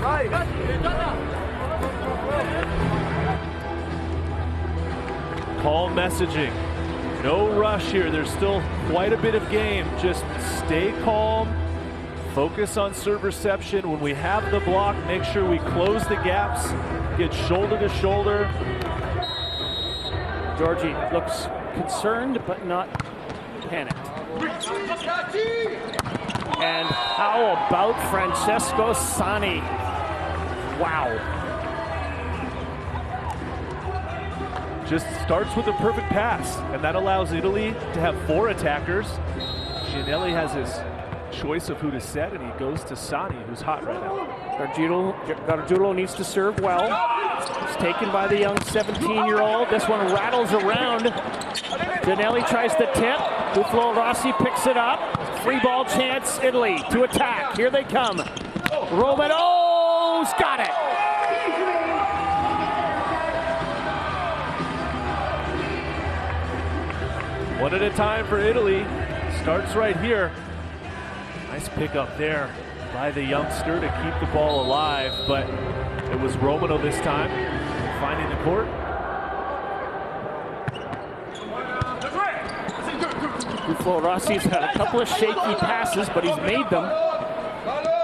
Vai. Calm messaging. No rush here. There's still quite a bit of game. Just stay calm. Focus on serve reception. When we have the block, make sure we close the gaps. Get shoulder to shoulder. Georgie looks concerned, but not panicked. And how about Francesco Sani? Wow. Just starts with a perfect pass, and that allows Italy to have 4 attackers. Gianelli has his choice of who to set, and he goes to Sani, who's hot right now. Gargiulo needs to serve well. It's taken by the young 17-year-old. This one rattles around. Giannelli tries the tip. Buffalo Rossi picks it up. Free ball chance, Italy to attack. Here they come. Romano's got it. One at a time for Italy. Starts right here. Nice pick up there by the youngster to keep the ball alive, but it was Romano this time finding the court. Buffalo Rossi's had a couple of shaky passes, but he's made them.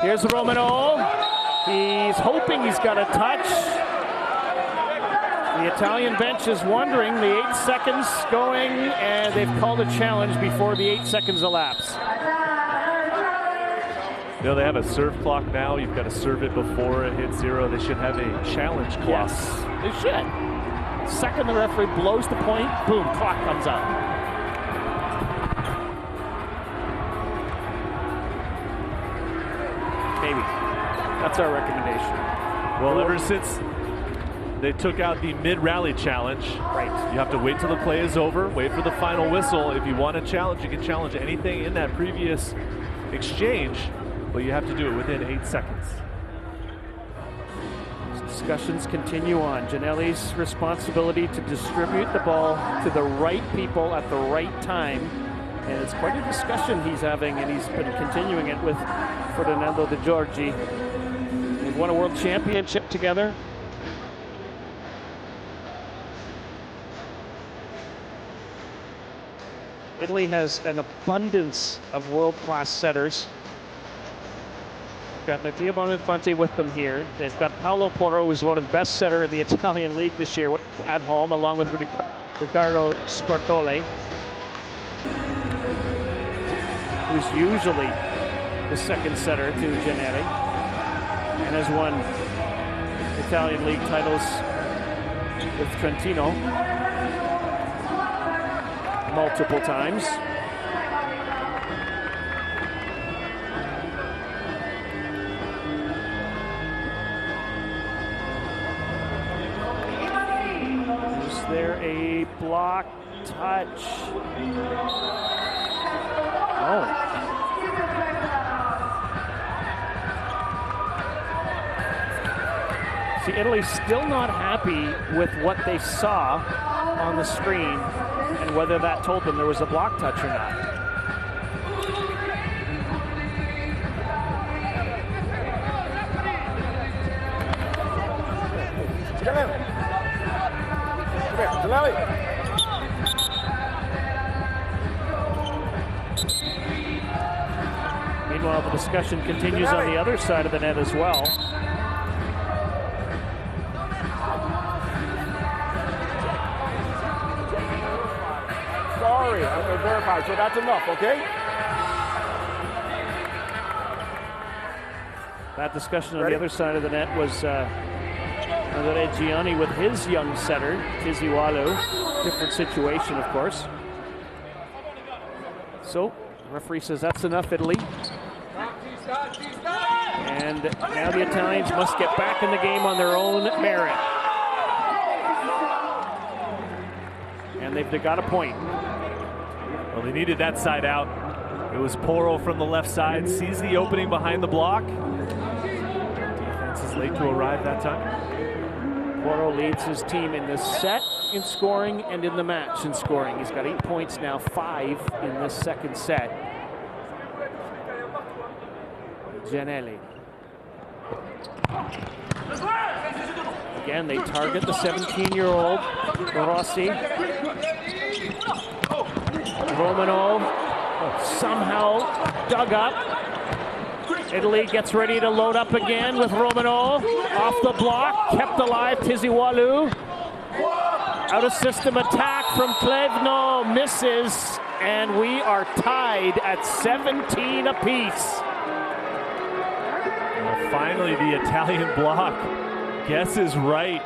Here's Romano. He's hoping he's got a touch. The Italian bench is wondering. The 8 seconds going, and they've called a challenge before the 8 seconds elapse. You know, they have a serve clock now. You've got to serve it before it hits 0. They should have a challenge clock. Yes, they should. Second, the referee blows the point. Boom, clock comes up. Maybe. That's our recommendation. Well, ever since they took out the mid-rally challenge, right, you have to wait till the play is over, wait for the final whistle. If you want to challenge, you can challenge anything in that previous exchange, but you have to do it within 8 seconds. Discussions continue on. Giannelli's responsibility to distribute the ball to the right people at the right time. And it's quite a discussion he's having, and he's been continuing it with Ferdinando De Giorgi. They've won a world championship together. Italy has an abundance of world-class setters. Got Mattia Bonafonte with them here. They've got Paolo Porro, who's one of the best setter in the Italian league this year at home, along with Riccardo Scortole, who's usually the second setter to Giannelli and has won Italian league titles with Trentino multiple times. Is there a block touch? Oh. See, Italy's still not happy with what they saw on the screen and whether that told them there was a block touch or not. Meanwhile, the discussion continues on the other side of the net as well. Sorry, I'm going to verify, so that's enough, okay? That discussion on the other side of the net was Andrea Gianni with his young setter, Tiziwalu. Different situation, of course. So, the referee says that's enough, Italy. And now the Italians must get back in the game on their own merit. And they've got a point. Well, they needed that side out. It was Porro from the left side, sees the opening behind the block. Defense is late to arrive that time. Porro leads his team in this set in scoring and in the match in scoring. He's got 8 points now, 5 in this second set. Giannelli. Again, they target the 17-year-old Rossi. Romano somehow dug up. Italy gets ready to load up again with Romano. Off the block, kept alive Tiziwalu. Out of system attack from Clevno, misses, and we are tied at 17 apiece. Well, finally, the Italian block guesses right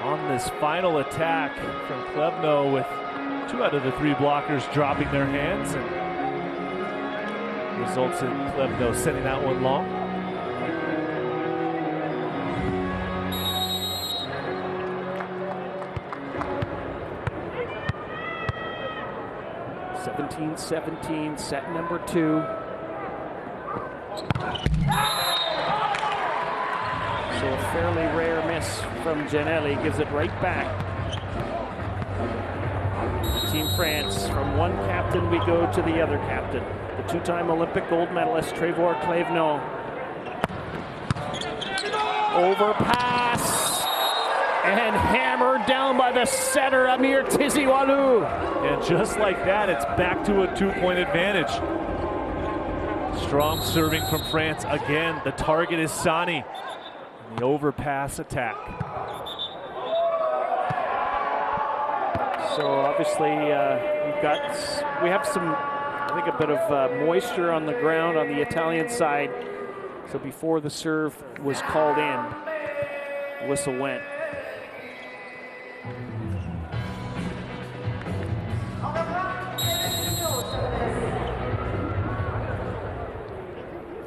on this final attack from Clevno, with 2 out of the 3 blockers dropping their hands. And results in Klebno sending that one long. (17-17), set number 2. So a fairly rare miss from Gianelli gives it right back. Team France, from one captain we go to the other captain. The two-time Olympic gold medalist Trevor Klebno. Overpass and hammered down by the setter Amir Tiziwalu. And just like that, it's back to a 2-point advantage. Strong serving from France again. The target is Sani. The overpass attack. So obviously we have some, I think, a bit of moisture on the ground on the Italian side. So before the serve was called in, the whistle went.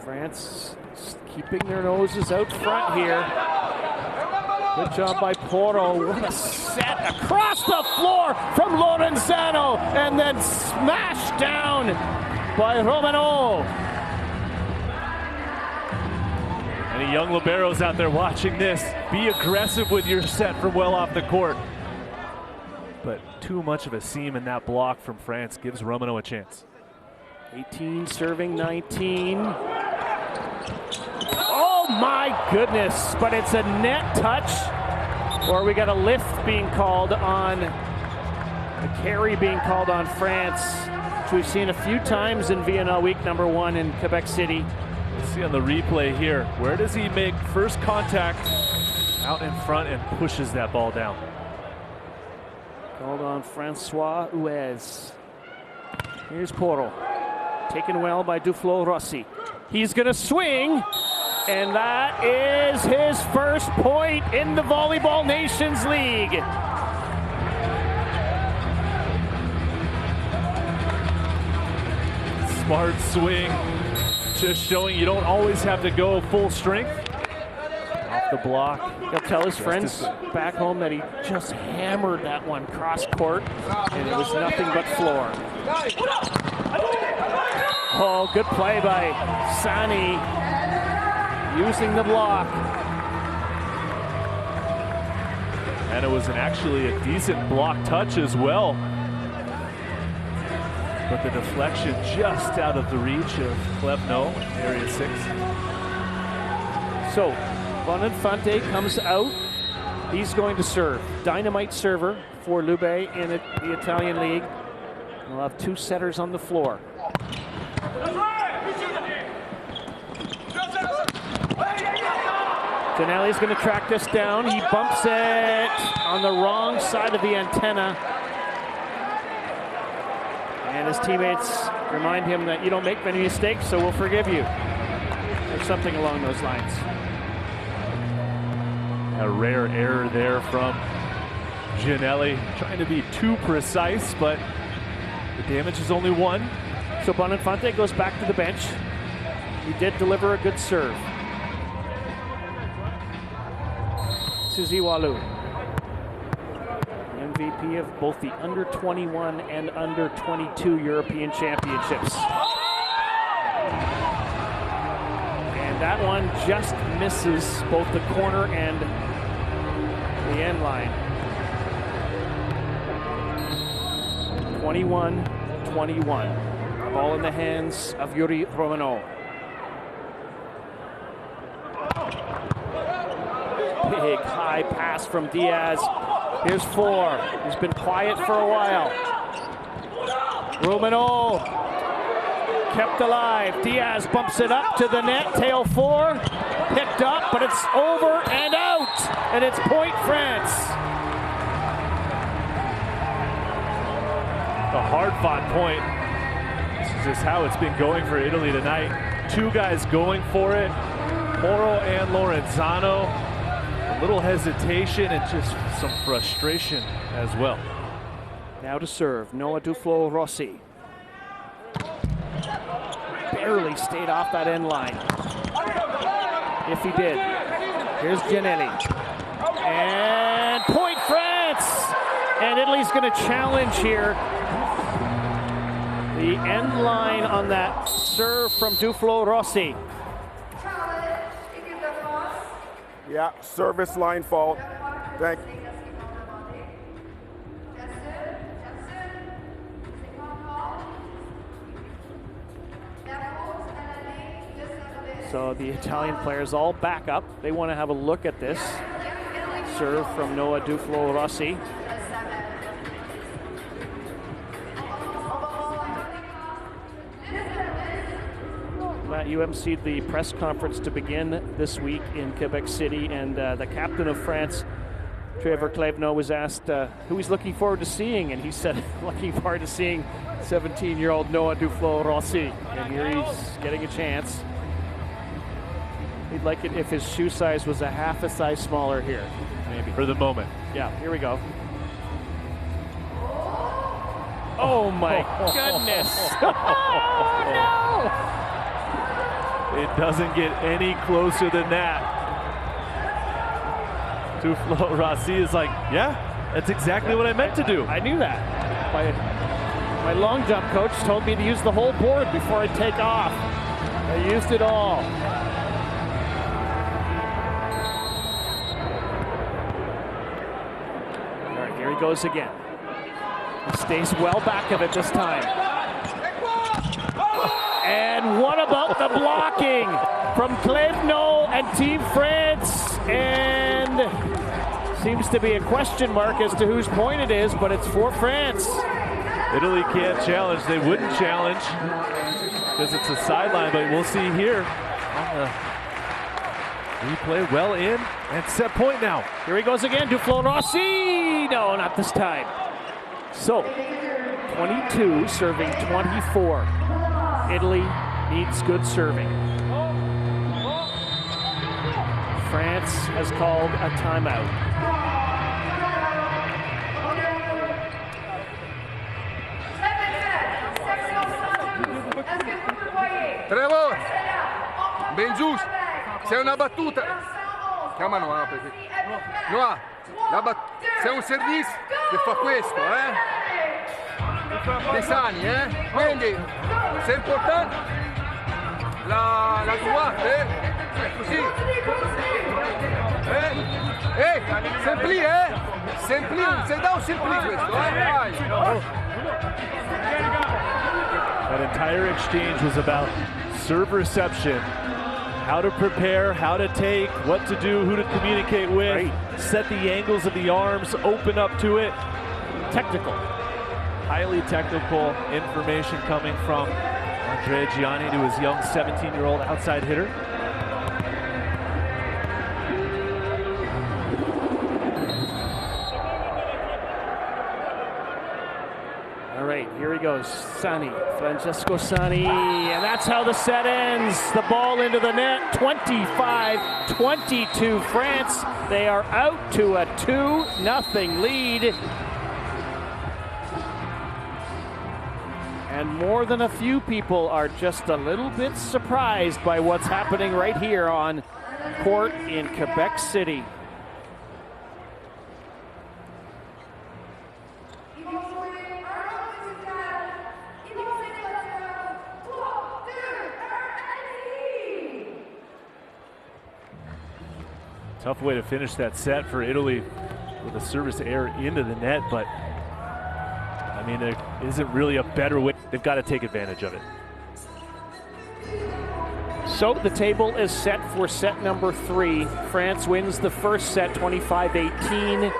France keeping their noses out front here. Good job by Porro. What a set across the floor from Lorenzano, and then smashed down by Romano. Any young liberos out there watching this, be aggressive with your set from well off the court. But too much of a seam in that block from France gives Romano a chance. 18 serving 19. Oh my goodness, but it's a net touch, or we got a lift being called on, a carry being called on France, which we've seen a few times in VNL week number 1 in Quebec City. Let's see on the replay here, where does he make first contact? Out in front and pushes that ball down. Called on Francois Huez. Here's Porro, taken well by Duflo Rossi. He's gonna swing, and that is his first point in the Volleyball Nations League. Smart swing, just showing you don't always have to go full strength. Off the block. He'll tell his friends back home that he just hammered that one cross court, and it was nothing but floor. Oh, good play by Sani, using the block. And it was actually a decent block touch as well. But the deflection just out of the reach of Klebno, area 6. So, Bonifante comes out. He's going to serve. Dynamite server for Lube in the Italian League. We'll have 2 setters on the floor. Gianelli's going to track this down. He bumps it on the wrong side of the antenna. And his teammates remind him that you don't make many mistakes, so we'll forgive you. Or something along those lines. A rare error there from Gianelli, trying to be too precise, but the damage is only 1. So Bonifante goes back to the bench. He did deliver a good serve. Tiziwalu, MVP of both the under-21 and under-22 European Championships. And that one just misses both the corner and the end line. 21-21. Ball in the hands of Yuri Romano. Big high pass from Diaz. Here's 4. He's been quiet for a while. Romano kept alive. Diaz bumps it up to the net. Tail 4. Picked up, but it's over and out. And it's point France. A hard-fought point. This is just how it's been going for Italy tonight. 2 guys going for it. Porro and Lorenzano. A little hesitation and just some frustration as well. Now to serve, Noah Duflo Rossi. barely stayed off that end line. If he did. Here's Giannelli. And point France! And Italy's going to challenge here. The end line on that serve from Duflo Rossi. Yeah, service line fault. Thank you. So the Italian players all back up. They want to have a look at this. Serve from Noah Duflo Rossi. Matt, you emceed the press conference to begin this week in Quebec City, and the captain of France, Trevor Clevenot, was asked who he's looking forward to seeing, and he said, looking forward to seeing 17-year-old Noah Duflo Rossi. And here he's getting a chance. He'd like it if his shoe size was a half a size smaller here, maybe. For the moment. Yeah, here we go. Oh my goodness. Oh no! It doesn't get any closer than that. Duflo Rossi is like, yeah, that's exactly what I meant to do. I knew that. My long jump coach told me to use the whole board before I take off. I used it all. All right, here he goes again. He stays well back of it this time. And what about the blocking from Clevenot and Team France? And seems to be a question mark as to whose point it is, but it's for France. Italy can't challenge. They wouldn't challenge because it's a sideline, but we'll see here on the replay. Well in and set point now. Here he goes again, Duflo Rossi. No, not this time. So, 22 serving 24. Italy needs good serving. France has called a timeout. Trevor, ben giusto, c'è una battuta. Chiama Noah perché. Noah, c'è un service che fa questo, dei sani, quindi se è importante la droite, così, sempli, se dà un sempli questo, vai. That entire exchange was about serve reception, how to prepare, how to take, what to do, who to communicate with, right. Set the angles of the arms, open up to it. Technical. Highly technical information coming from Andrea Gianni to his young 17-year-old outside hitter. All right, here he goes. Sani, Francesco Sani, and that's how the set ends. The ball into the net, 25-22 France. They are out to a 2-0 lead. And more than a few people are just a little bit surprised by what's happening right here on court in Quebec City. Tough way to finish that set for Italy with a service error into the net, but I mean, there isn't really a better way. They've got to take advantage of it. So the table is set for set number 3. France wins the first set 25-18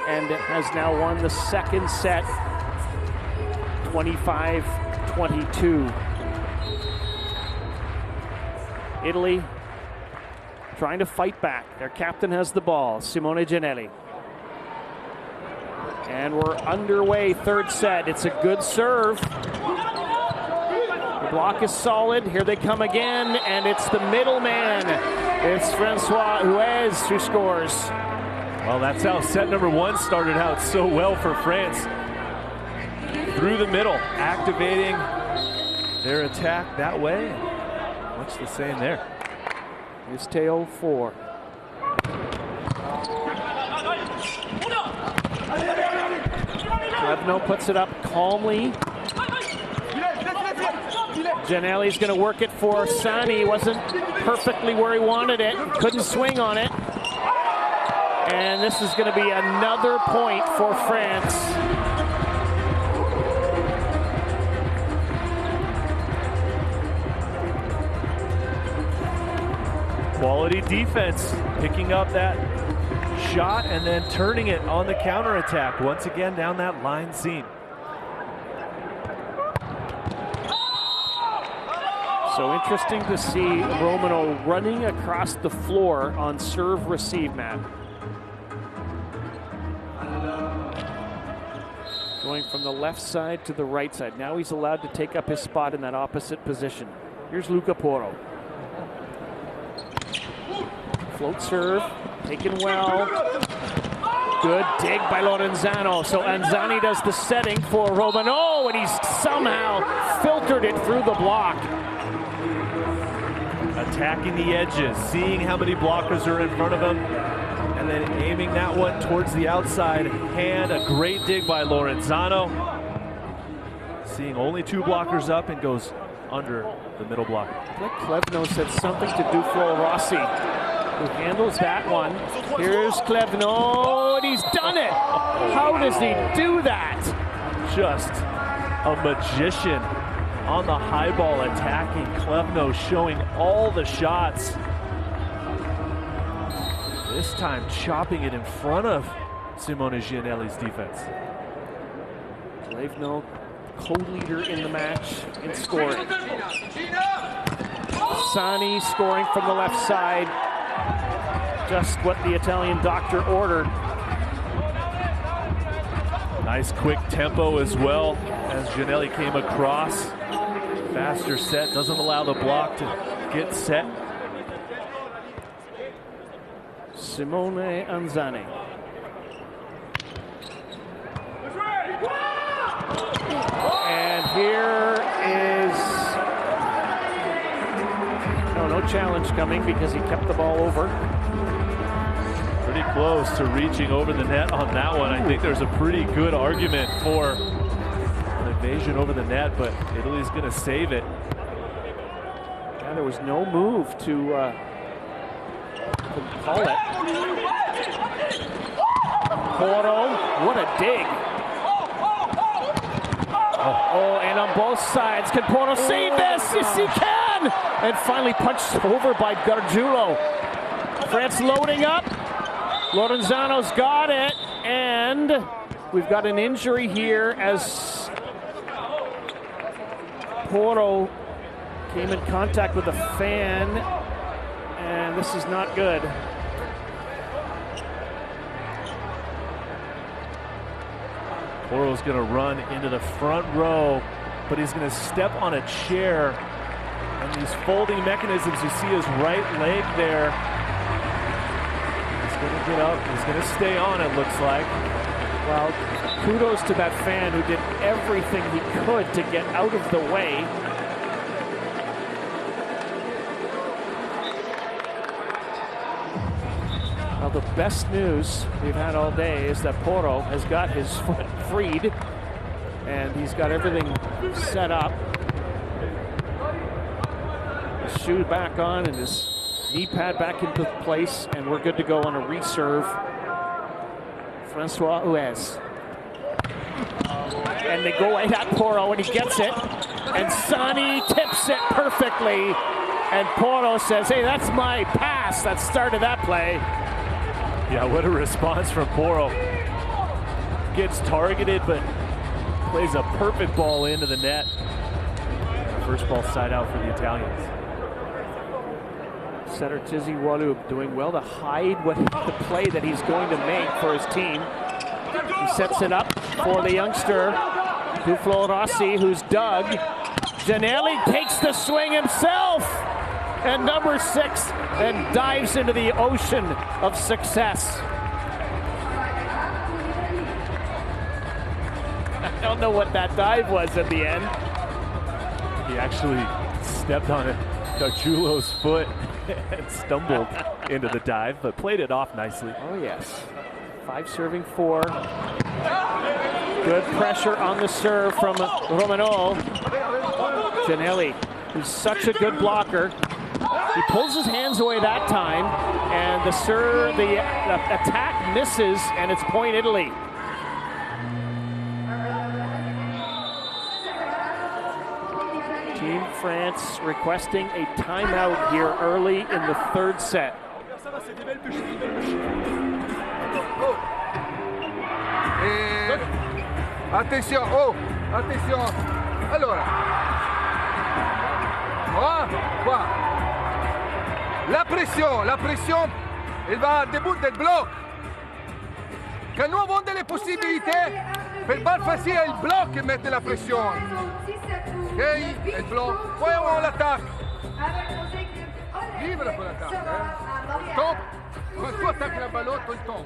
and has now won the second set 25-22. Italy trying to fight back. Their captain has the ball, Simone Giannelli. And we're underway, third set. It's a good serve. The block is solid. Here they come again, and it's the middleman. It's Francois Huez who scores. Well, that's how set number 1 started out so well for France. Through the middle, activating their attack that way. Much the same there. Here's Teo 4. Klevno puts it up calmly. Gianelli's going to work it for Sani. Wasn't perfectly where he wanted it. Couldn't swing on it. And this is going to be another point for France. Quality defense, picking up that shot and then turning it on the counterattack. Once again down that line seam. So interesting to see Romano running across the floor on serve receive, Matt. Going from the left side to the right side. Now he's allowed to take up his spot in that opposite position. Here's Luca Porro. Float serve, taken well. Good dig by Lorenzano. So Anzani does the setting for Romano, and he's somehow filtered it through the block. Attacking the edges, seeing how many blockers are in front of him, and then aiming that one towards the outside hand. A great dig by Lorenzano. Seeing only 2 blockers up and goes under the middle block. Like Klevno said something to Duflo Rossi, who handles that one. Here's Klevno, and he's done it. How does he do that? Just a magician on the high ball attacking. Klevno showing all the shots. This time chopping it in front of Simone Gianelli's defense. Klevno, co-leader in the match in scoring. Sani scoring from the left side. Just what the Italian doctor ordered. Nice quick tempo as well as Gianelli came across. Faster set, doesn't allow the block to get set. Simone Anzani. And here is no challenge coming because he kept the ball over. Pretty close to reaching over the net on that one. I think there's a pretty good argument for an evasion over the net, but Italy's going to save it. Yeah, there was no move to call it. Porro, what a dig. Oh, and on both sides, can Porro save this? Yes, he can! And finally punched over by Gargiulo. France loading up. Lorenzano's got it, and we've got an injury here as Porro came in contact with a fan, and this is not good. Porro's going to run into the front row, but he's going to step on a chair, and these folding mechanisms, you see his right leg there. He's going to get up, he's going to stay on, it looks like. Well, kudos to that fan who did everything he could to get out of the way. Well, the best news we've had all day is that Porro has got his foot freed and he's got everything set up. His shoe back on and his knee pad back into place, and we're good to go on a reserve. Francois Huez. And they go right at Porro, and he gets it. And Sani tips it perfectly. And Porro says, hey, that's my pass that started that play. Yeah, what a response from Porro. Gets targeted, but plays a perfect ball into the net. First ball side out for the Italians. Setter Tizi Walub doing well to hide what the play that he's going to make for his team. He sets it up for the youngster, Duflo Rossi, who's dug. Gianelli takes the swing himself. And number 6 then dives into the ocean of success. I don't know what that dive was at the end. He actually stepped on it, Gargiulo's foot, and stumbled into the dive, but played it off nicely. Oh yes, 5 serving 4. Good pressure on the serve from Romano. Giannelli, who's such a good blocker. He pulls his hands away that time, and the attack misses, and it's point Italy. Team France requesting a timeout here early in the 3rd set. Attention, oh, attention. Allora, qua. La pression, elle va au début del bloc. Quand nous avons des possibilités, per far facile il bloc et mettre la pression. Ok, il bloc. Poi on l'attaque. Libre pour l'attaque. Stop. Quand tu attaques la balle, tu tombes.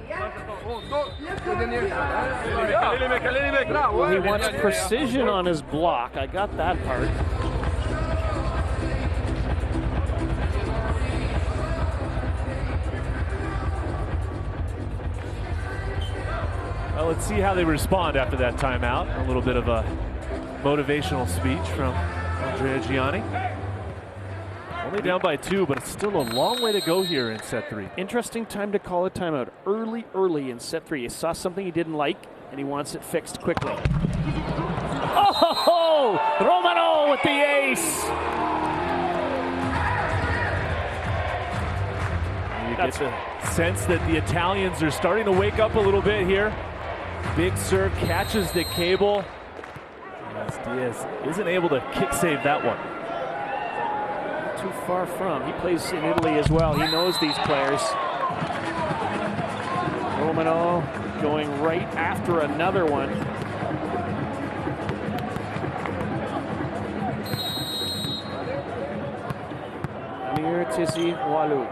He wants precision on his block. I got that part. Well, let's see how they respond after that timeout. A little bit of a motivational speech from Andrea Gianni. Only down by 2, but it's still a long way to go here in set 3. Interesting time to call a timeout. Early in set 3. He saw something he didn't like, and he wants it fixed quickly. Oh, Romano with the ace. You get the sense that the Italians are starting to wake up a little bit here. Big serve catches the cable. As Diaz isn't able to kick save that one. Too far from. He plays in Italy as well. He knows these players. Romano going right after another one. Amir Tizi Walou,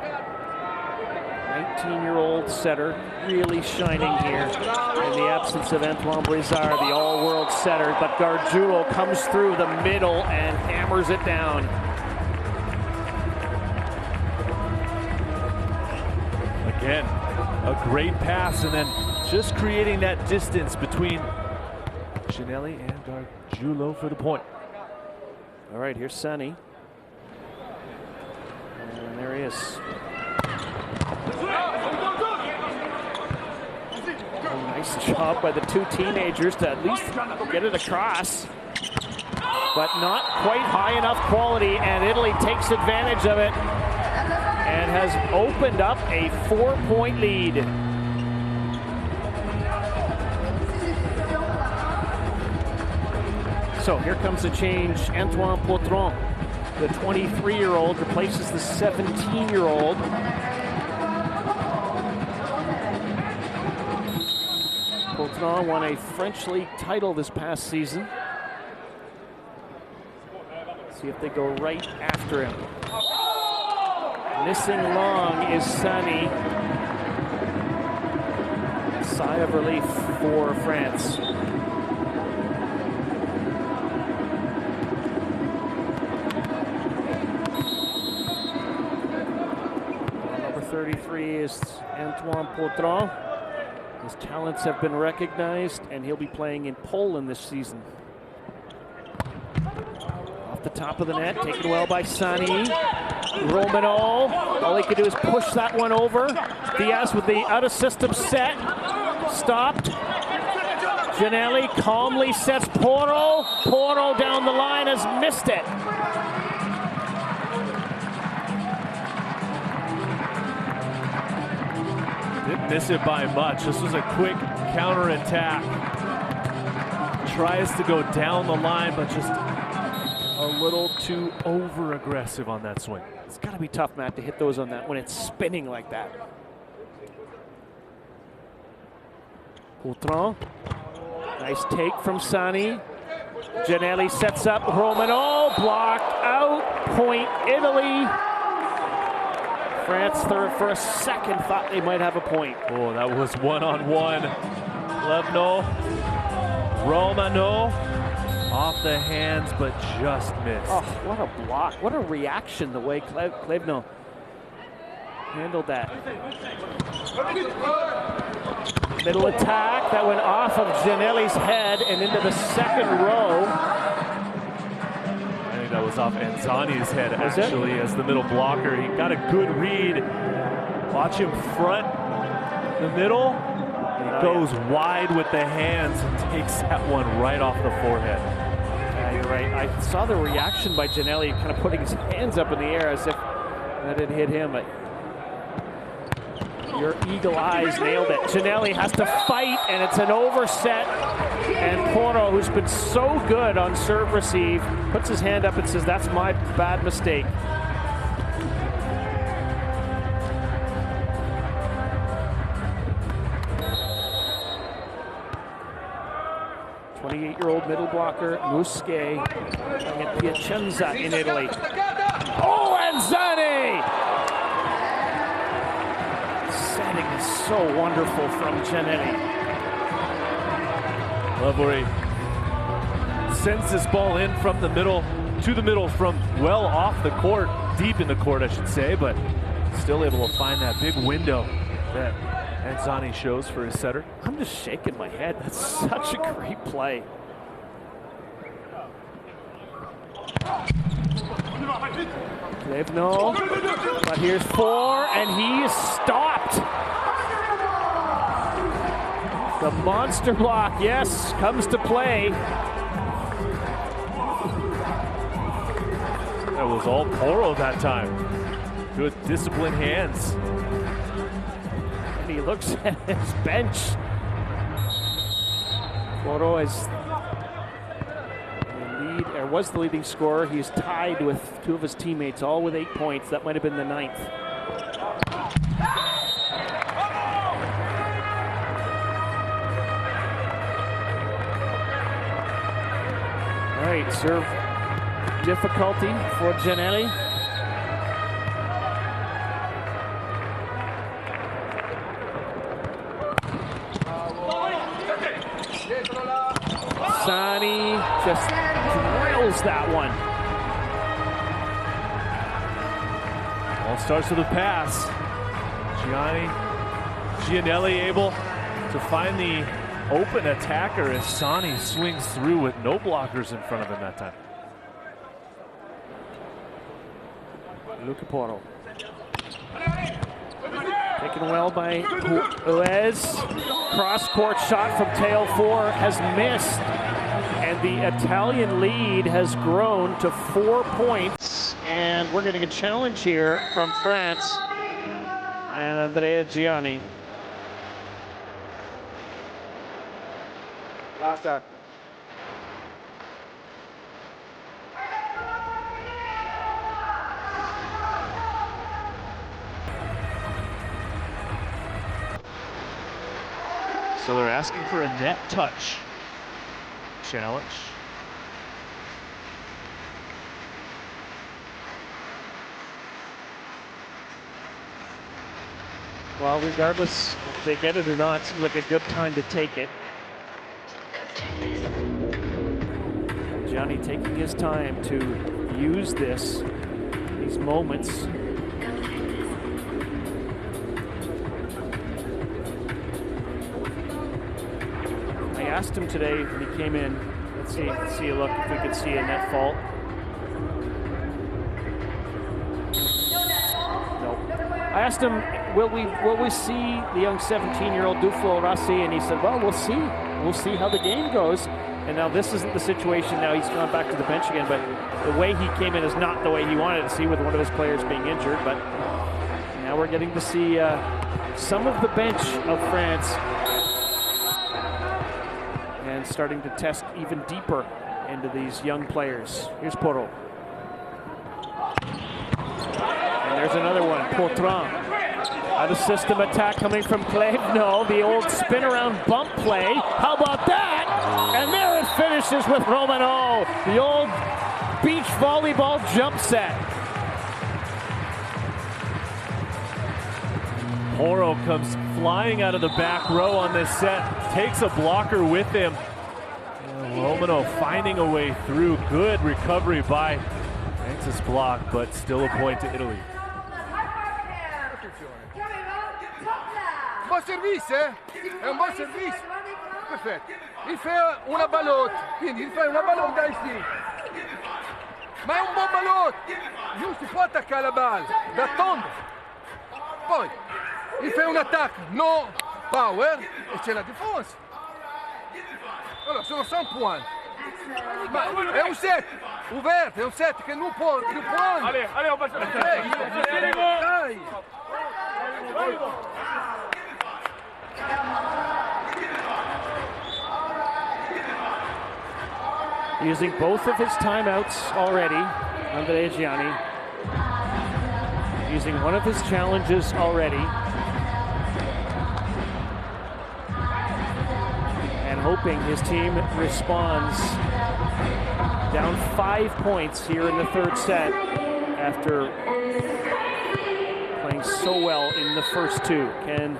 19-year-old setter, really shining here in the absence of Antoine Brizard, the all-world setter. But Gargiulo comes through the middle and hammers it down. Again, a great pass, and then just creating that distance between Giannelli and Gargiulo for the point. All right, here's Sani. And there he is. Nice job by the 2 teenagers to at least get it across. But not quite high enough quality, and Italy takes advantage of it and has opened up a 4-point lead. So here comes a change. Antoine Potron, the 23-year-old, replaces the 17-year-old. Potron won a French League title this past season. See if they go right after him. Missing long is Sani. Sigh of relief for France. Number 33 is Antoine Potron. His talents have been recognized, and he'll be playing in Poland this season. Off the top of the net, taken well by Sani. Romano, all he could do is push that one over. Diaz with the out-of-system set. Stopped. Giannelli calmly sets Porro. Porro down the line has missed it. Didn't miss it by much. This was a quick counter-attack. Tries to go down the line, but just a little too over-aggressive on that swing. It's got to be tough, Matt, to hit those on that when it's spinning like that. Potron. Nice take from Sani. Giannelli sets up Romano. Blocked out. Point Italy. France for a second thought they might have a point. Oh, that was one-on-one. Levno. Romano. Off the hands, but just missed. Oh, what a block. What a reaction the way Klevno handled that. Middle attack that went off of Gianelli's head and into the second row. I think that was off Anzani's head, actually, as the middle blocker. He got a good read. Watch him front the middle. He goes wide with the hands and takes that one right off the forehead. Yeah, you're right. I saw the reaction by Gianelli, kind of putting his hands up in the air as if that had hit him. But your eagle eyes nailed it. Gianelli has to fight, and it's an overset. And Porro, who's been so good on serve receive, puts his hand up and says, "That's my bad mistake." 28-year-old middle blocker, Musche, playing at Piacenza in Italy. Oh, Anzani! Setting is so wonderful from Gianelli. Love where he sends this ball in from the middle, to the middle from well off the court, deep in the court, I should say, but still able to find that big window that Anzani shows for his setter. I'm just shaking my head. That's such a great play. Klevno, but here's 4, and he is stopped. The monster block, yes, comes to play. That was all Porro that time. Good disciplined hands. And he looks at his bench. Porro is was the leading scorer. He's tied with 2 of his teammates, all with 8 points. That might have been the 9th. All right, serve difficulty for Gianelli. Sani just drills that one. All starts with a pass. Gianelli able to find the open attacker as Sani swings through with no blockers in front of him that time. Luca Porro. Taken well by Uez. Cross-court shot from tail 4 has missed. And the Italian lead has grown to 4 points. And we're getting a challenge here from France and Andrea Gianni. Last shot. So they're asking for a net touch challenge. Well, regardless if they get it or not, it seems like a good time to take it. Gianni taking his time to use these moments. I asked him today when he came in, let's see a look if we could see a net fault. No. I asked him, will we see the young 17-year-old Duflo Rassi? And he said, well, we'll see. We'll see how the game goes. And now this isn't the situation. Now he's gone back to the bench again, but the way he came in is not the way he wanted to see with one of his players being injured. But now we're getting to see some of the bench of France and starting to test even deeper into these young players. Here's Porro. And there's another one, Portran. Out of system attack coming from Klevno, the old spin around bump play. How about that? And there it finishes with Romano, the old beach volleyball jump set. Porro comes flying out of the back row on this set, takes a blocker with him. Romano finding a way through. Good recovery by Francis block, but still a point to Italy. Buon servizio, è un buon servizio. Perfetto. Il fa una balotte, quindi il fa una balotte dai sì. Ma è un buon balotte. Non si può attaccare la palla, da tondo. Poi il fa un attacco, no power e c'è la difesa. Allora sono 100 punti. Ma è un set, aperto, è un set che non può. Ale, ho passato. Dai. Using both of his timeouts already, Andrea Gianni. Using one of his challenges already. And hoping his team responds. Down 5 points here in the third set after playing so well in the first two. Can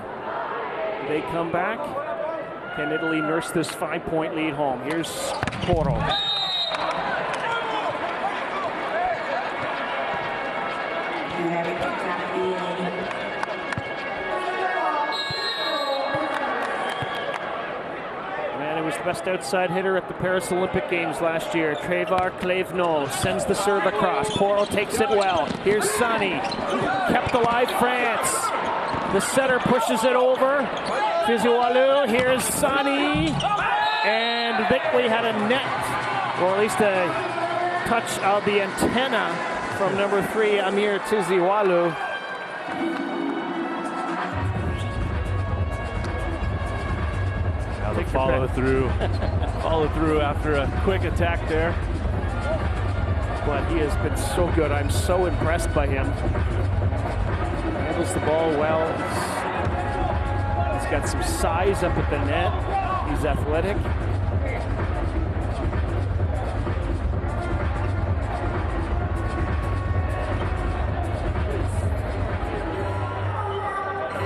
they come back? Can Italy nurse this 5-point lead home? Here's Porro. And it was the best outside hitter at the Paris Olympic Games last year. Trevor Clevenot sends the serve across. Porro takes it well. Here's Sani. Kept alive France. The setter pushes it over. Tiziwalu, here's Sani. And Bickley had a net, or at least a touch of the antenna from number 3, Amir Tiziwalu. Now the follow through after a quick attack there. But he has been so good. I'm so impressed by him. Handles the ball well. He's got some size up at the net. He's athletic.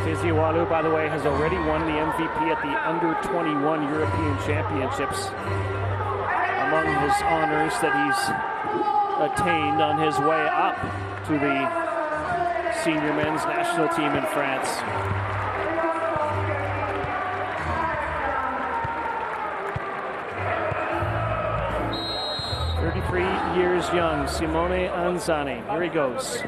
Tiziwalu, by the way, has already won the MVP at the Under-21 European Championships. Among his honors that he's attained on his way up to the senior men's national team in France. Years young, Simone Anzani. Here he goes.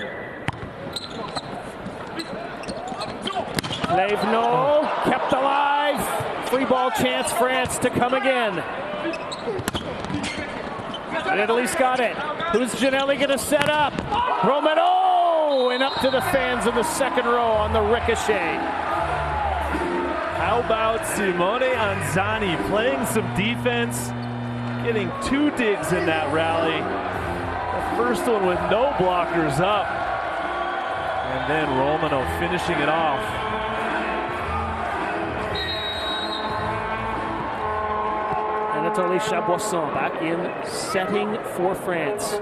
Clevenot kept alive. Free ball chance, France to come again. And Italy's got it. Who's Ginelli going to set up? Romano! And up to the fans in the second row on the ricochet. How about Simone Anzani playing some defense? Getting 2 digs in that rally. The first one with no blockers up. And then Romano finishing it off. Anatoly Chaboisson back in setting for France.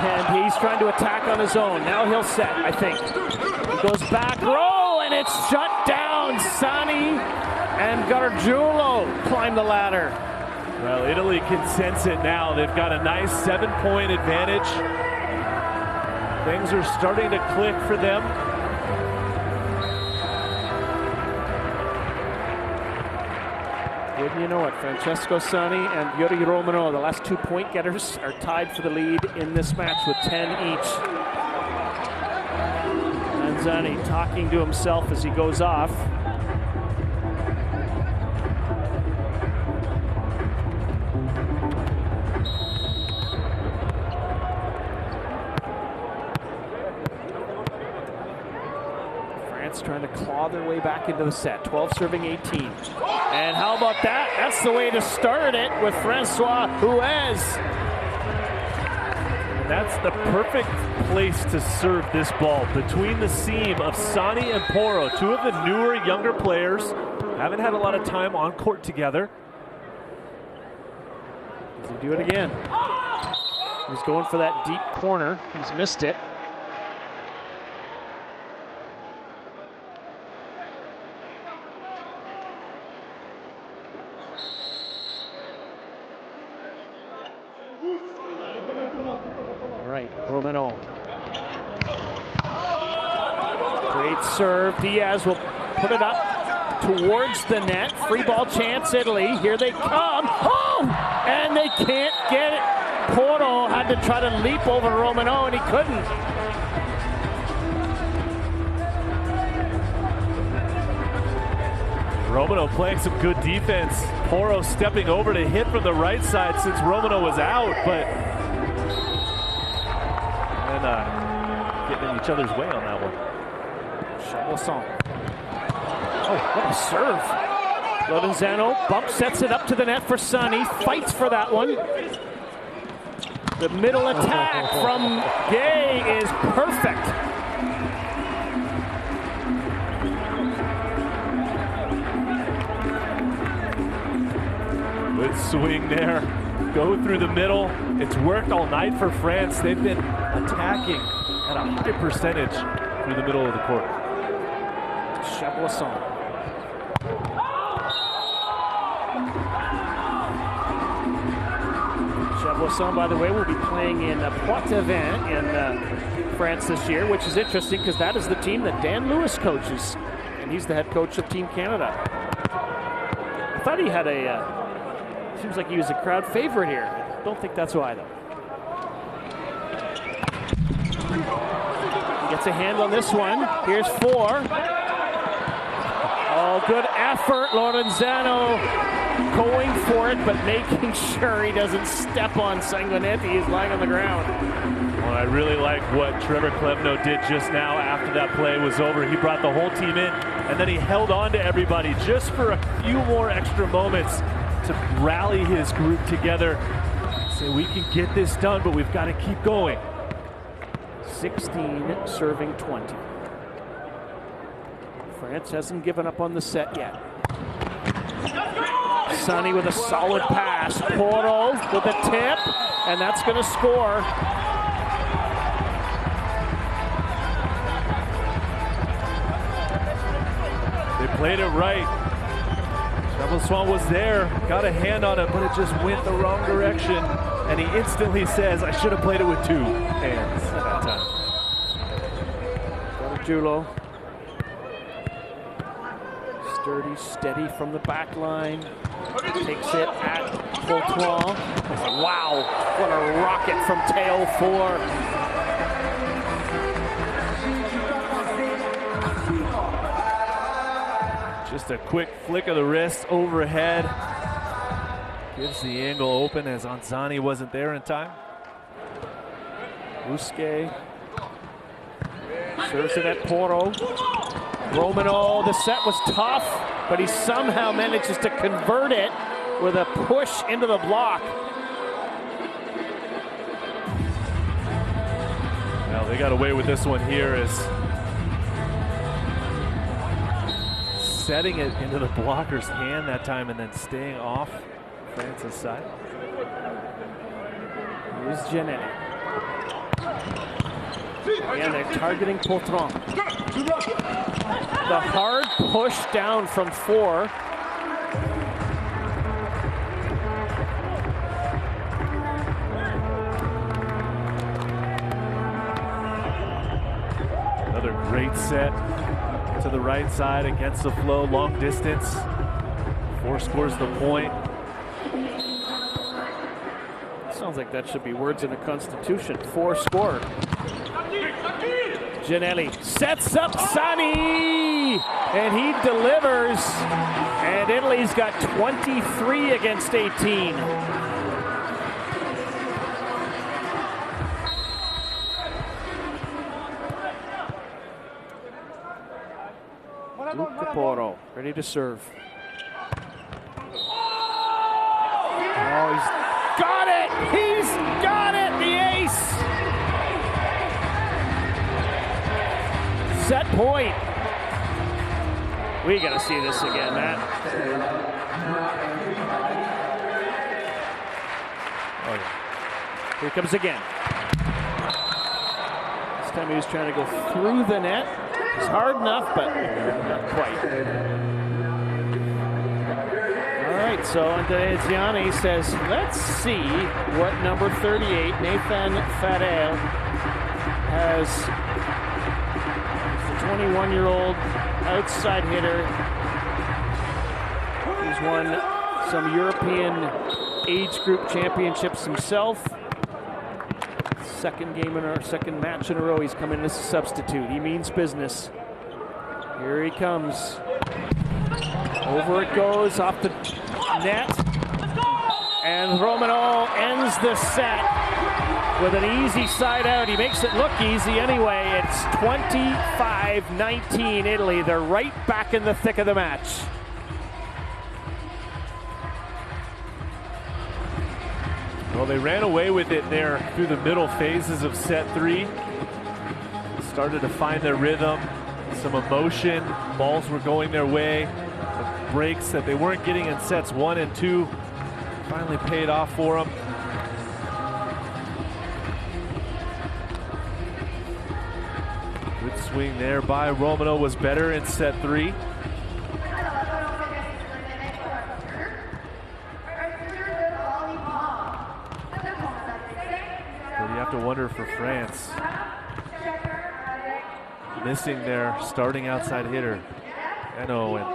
And he's trying to attack on his own. Now he'll set, I think. He goes back row and it's shut down. Sani and Gargiulo climb the ladder. Well, Italy can sense it now. They've got a nice 7-point advantage. Things are starting to click for them. Wouldn't you know it, Francesco Sani and Yuri Romano, the last 2-point getters, are tied for the lead in this match with 10 each. Anzani talking to himself as he goes off. Trying to claw their way back into the set. 12 serving 18. And how about that? That's the way to start it with Francois Huez. That's the perfect place to serve this ball. Between the seam of Sani and Porro, 2 of the newer, younger players. Haven't had a lot of time on court together. Does he do it again? He's going for that deep corner. He's missed it. Romano. Great serve. Diaz will put it up towards the net. Free ball chance, Italy. Here they come. Oh! And they can't get it. Porto had to try to leap over Romano, and he couldn't. Romano playing some good defense. Porro stepping over to hit from the right side since Romano was out, but getting in each other's way on that one. Chabosson. Oh, what a serve. Lorenzano bump sets it up to the net for Sonny. Fights for that one. The middle attack from Gay is perfect. Good swing there. Go through the middle. It's worked all night for France. They've been attacking at a high percentage through the middle of the court. Chabosson. Chabosson, by the way, will be playing in Poitevin in France this year, which is interesting because that is the team that Dan Lewis coaches, and he's the head coach of Team Canada. I thought he had seems like he was a crowd favorite here. Don't think that's why, though. He gets a hand on this one. Here's 4. Oh, good effort. Lorenzano going for it, but making sure he doesn't step on Sanguinetti. He's lying on the ground. Well, I really like what Trevor Klevno did just now after that play was over. He brought the whole team in, and then he held on to everybody just for a few more extra moments to rally his group together. Say, we can get this done, but we've got to keep going. 16 serving 20. France hasn't given up on the set yet. Sonny with a solid pass. Porto with a tip, and that's going to score. They played it right. Chabosson was there, got a hand on it, but it just went the wrong direction. And he instantly says, I should have played it with 2 hands at that time. Julo. Sturdy, steady from the back line. Takes it at Poltron. Wow, what a rocket from Teo 4. Just a quick flick of the wrist overhead. Gives the angle open as Anzani wasn't there in time. Busquet serves it at Porto. Romano, the set was tough, but he somehow manages to convert it with a push into the block. Well, they got away with this one here as setting it into the blocker's hand that time and then staying off France's side. Here's Giannetti. And they're targeting Poltron. The hard push down from 4. Another great set to the right side against the flow, long distance. 4 scores the point. Sounds like that should be words in the Constitution. 4 scored. Gianelli sets up Sonny, and he delivers. And Italy's got 23 against 18. Luca Porro, ready to serve. Oh, he's got it! He's got it! The ace! Set point. We got to see this again, Matt. Oh, yeah. Here it comes again. This time he was trying to go through the net. It's hard enough, but not quite. All right, so Andrea Ziani says, let's see what number 38, Nathan Farrell, has the 21-year-old outside hitter. He's won some European age group championships himself. Second match in a row, he's come in as a substitute. He means business. Here he comes. Over it goes, off the net. And Romano ends the set with an easy side out. He makes it look easy anyway. It's 25-19 Italy. They're right back in the thick of the match. Well, they ran away with it there through the middle phases of set 3. Started to find their rhythm, some emotion. Balls were going their way. The breaks that they weren't getting in sets 1 and 2 finally paid off for them. Good swing there by Romano, was better in set 3. To wonder for France, missing their starting outside hitter, Eno, and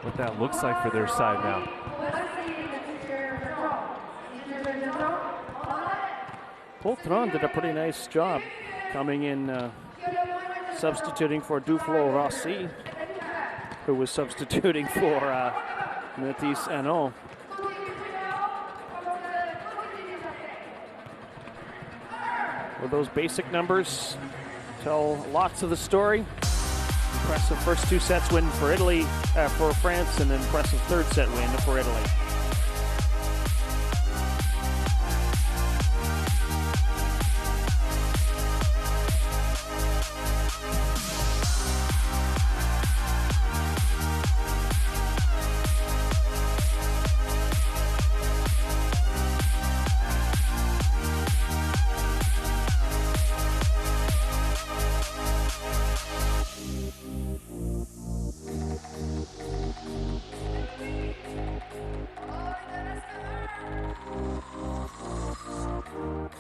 what that looks like for their side now. Poltron did a pretty nice job coming in, substituting for Duflo Rossi, who was substituting for Mathis Eno. Well, those basic numbers tell lots of the story. Impressive first 2 sets win for Italy, for France, and an impressive third set win for Italy.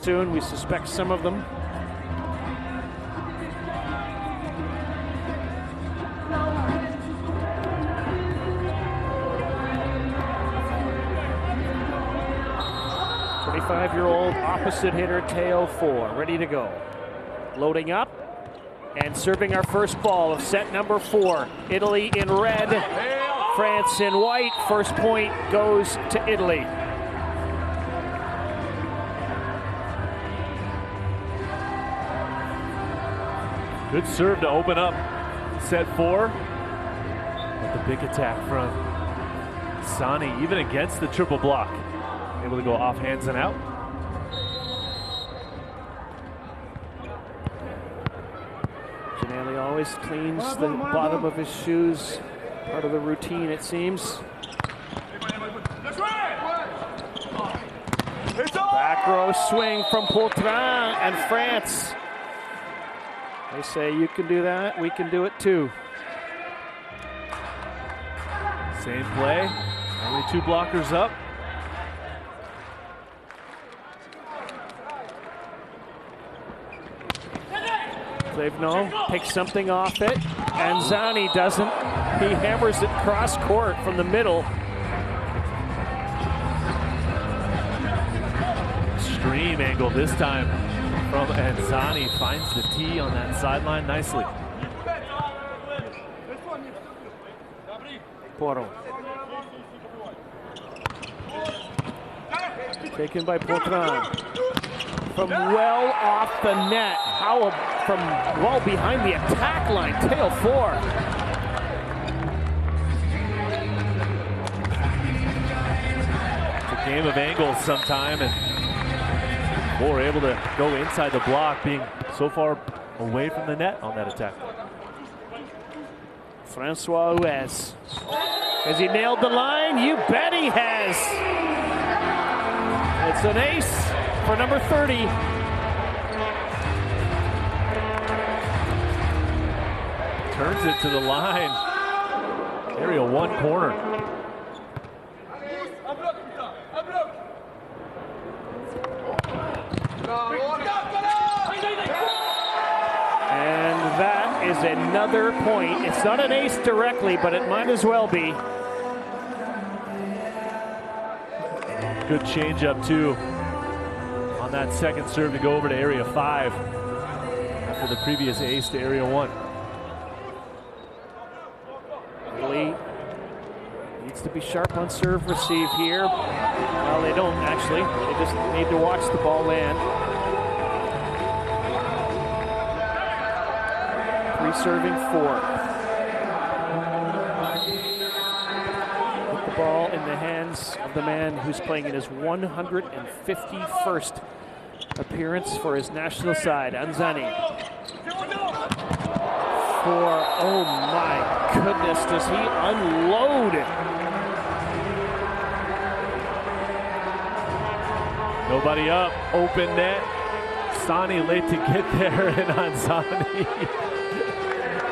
Soon, we suspect some of them. Five-year-old opposite hitter, Teo 4, ready to go. Loading up and serving our first ball of set number 4. Italy in red, France in white. First point goes to Italy. Good serve to open up set 4. With the big attack from Sani, even against the triple block. Able to go off hands and out. Giannelli always cleans the bottom of his shoes. Part of the routine, it seems. Back row swing from Poltrin and France. They say you can do that, we can do it too. Same play, only 2 blockers up. Clevenon takes something off it, and Zani doesn't. He hammers it cross court from the middle. Extreme angle this time from, and Zani finds the tee on that sideline nicely. Porto. Taken by Poltrin. From well off the net. How from well behind the attack line. Tail 4. It's a game of angles sometime, and Moore able to go inside the block, being so far away from the net on that attack. Francois Huez. Has he nailed the line? You bet he has. It's an ace for number 30. Turns it to the line. Area 1 corner. another point. It's not an ace directly, but it might as well be. Good change-up, too, on that second serve to go over to area 5 after the previous ace to area 1. Italy needs to be sharp on serve receive here. Well, they don't actually. They just need to watch the ball land. Serving 4. Put the ball in the hands of the man who's playing in his 151st appearance for his national side, Anzani. Oh my goodness, does he unload it? Nobody up, open net. Sani late to get there, and Anzani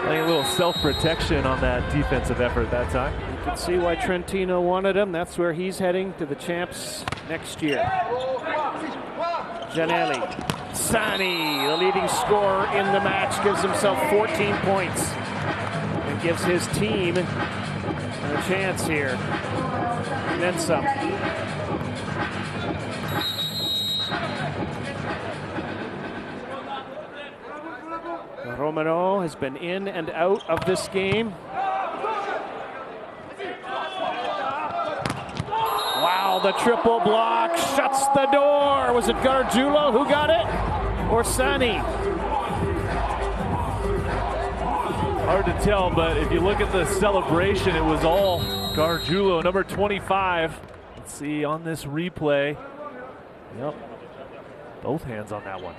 playing a little self-protection on that defensive effort that time. You can see why Trentino wanted him. That's where he's heading to the champs next year. Gianelli. Sani, the leading scorer in the match, gives himself 14 points and gives his team a chance here. And then some. Romano has been in and out of this game. Wow, the triple block shuts the door. Was it Gargiulo who got it? Or Sani? Hard to tell, but if you look at the celebration, it was all Gargiulo, number 25. Let's see on this replay. Yep, both hands on that one.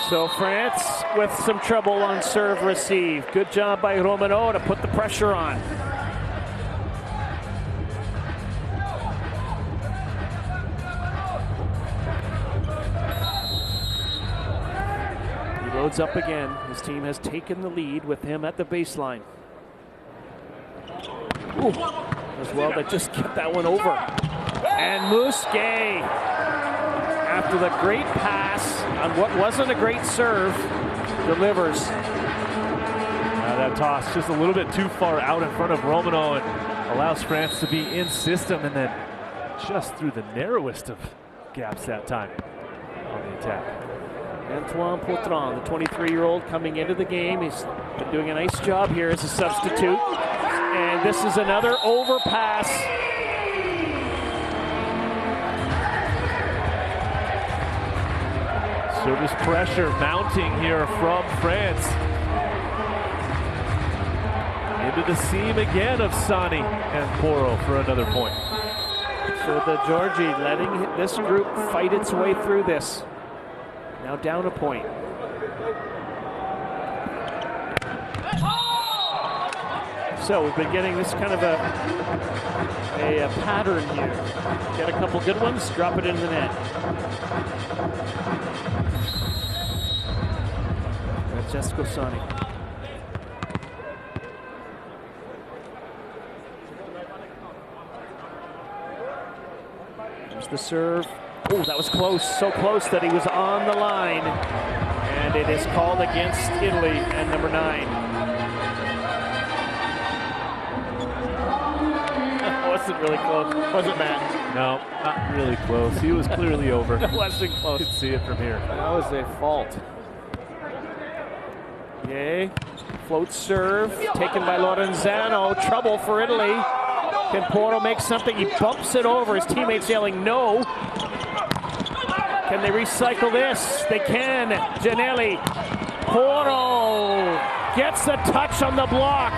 So France with some trouble on serve receive. Good job by Romano to put the pressure on. He loads up again. His team has taken the lead with him at the baseline. Ooh, as well, they just get that one over. And Musquet, after the great pass on what wasn't a great serve, delivers. That toss just a little bit too far out in front of Romano and allows France to be in system, and then just through the narrowest of gaps that time on the attack. Antoine Poitron, the 23-year-old coming into the game. He's been doing a nice job here as a substitute. And this is another overpass. Service pressure mounting here from France. Into the seam again of Sani and Poro for another point. So the Georgie letting this group fight its way through this. Now down a point. So we've been getting this kind of a pattern here. Get a couple good ones, drop it in the net. Francesco Sani. There's the serve. Oh, that was close. So close that he was on the line. And it is called against Italy and number 9. Wasn't really close, was it, Matt? No, not really close. He was clearly over. It wasn't close. You could see it from here. That was a fault. Yay. Float serve, taken by Lorenzano. Trouble for Italy. Can Poro make something? He bumps it over. His teammates yelling no. Can they recycle this? They can. Gianelli. Poro gets a touch on the block.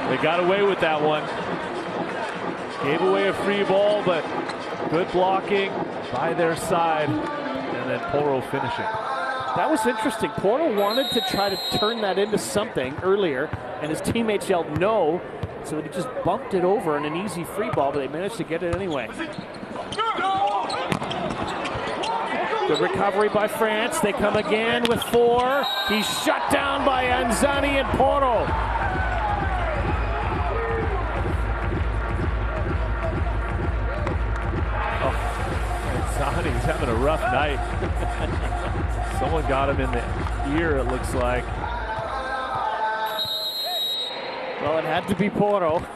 They got away with that one. Gave away a free ball, but good blocking by their side. And then Poro finishing. That was interesting. Poro wanted to try to turn that into something earlier, and his teammates yelled no, so he just bumped it over in an easy free ball, but they managed to get it anyway. Good recovery by France. They come again with 4. He's shut down by Anzani and Poro. Sonny's having a rough night. Someone got him in the ear, it looks like. Well, it had to be Poro.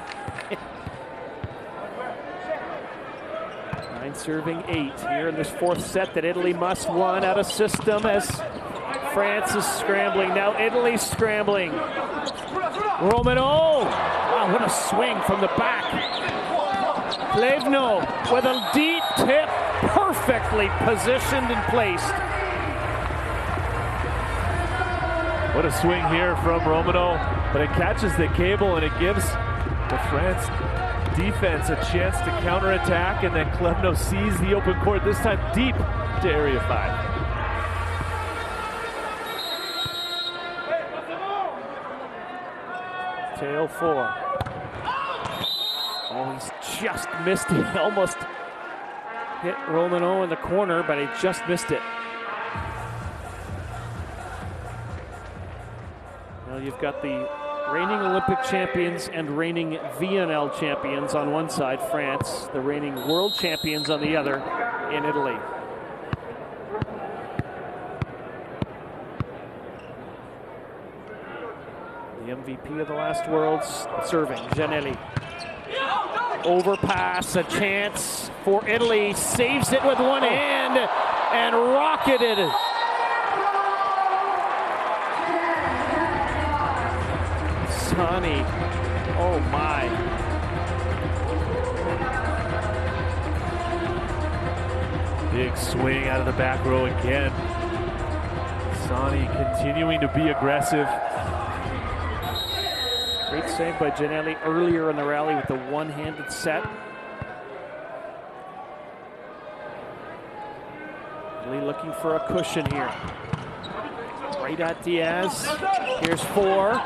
9 serving 8 here in this 4th set that Italy must win out of system as France is scrambling. Now Italy's scrambling. Romano! Wow, what a swing from the back. Plevno with a deep tip, perfectly positioned and placed. What a swing here from Romano, but it catches the cable and it gives the France defense a chance to counterattack, and then Plevno sees the open court, this time deep to area 5. Tail 4. Oh, he's just missed it. He almost hit Romano in the corner, but he just missed it. Well, you've got the reigning Olympic champions and reigning VNL champions on one side, France, the reigning world champions on the other in Italy. The MVP of the last Worlds serving, Giannelli. Overpass, a chance for Italy, saves it with one hand and rocketed it. Sonny, oh my. Big swing out of the back row again. Sonny continuing to be aggressive. Great save by Giannelli earlier in the rally with the one-handed set. Italy looking for a cushion here. Right at Diaz. Here's 4.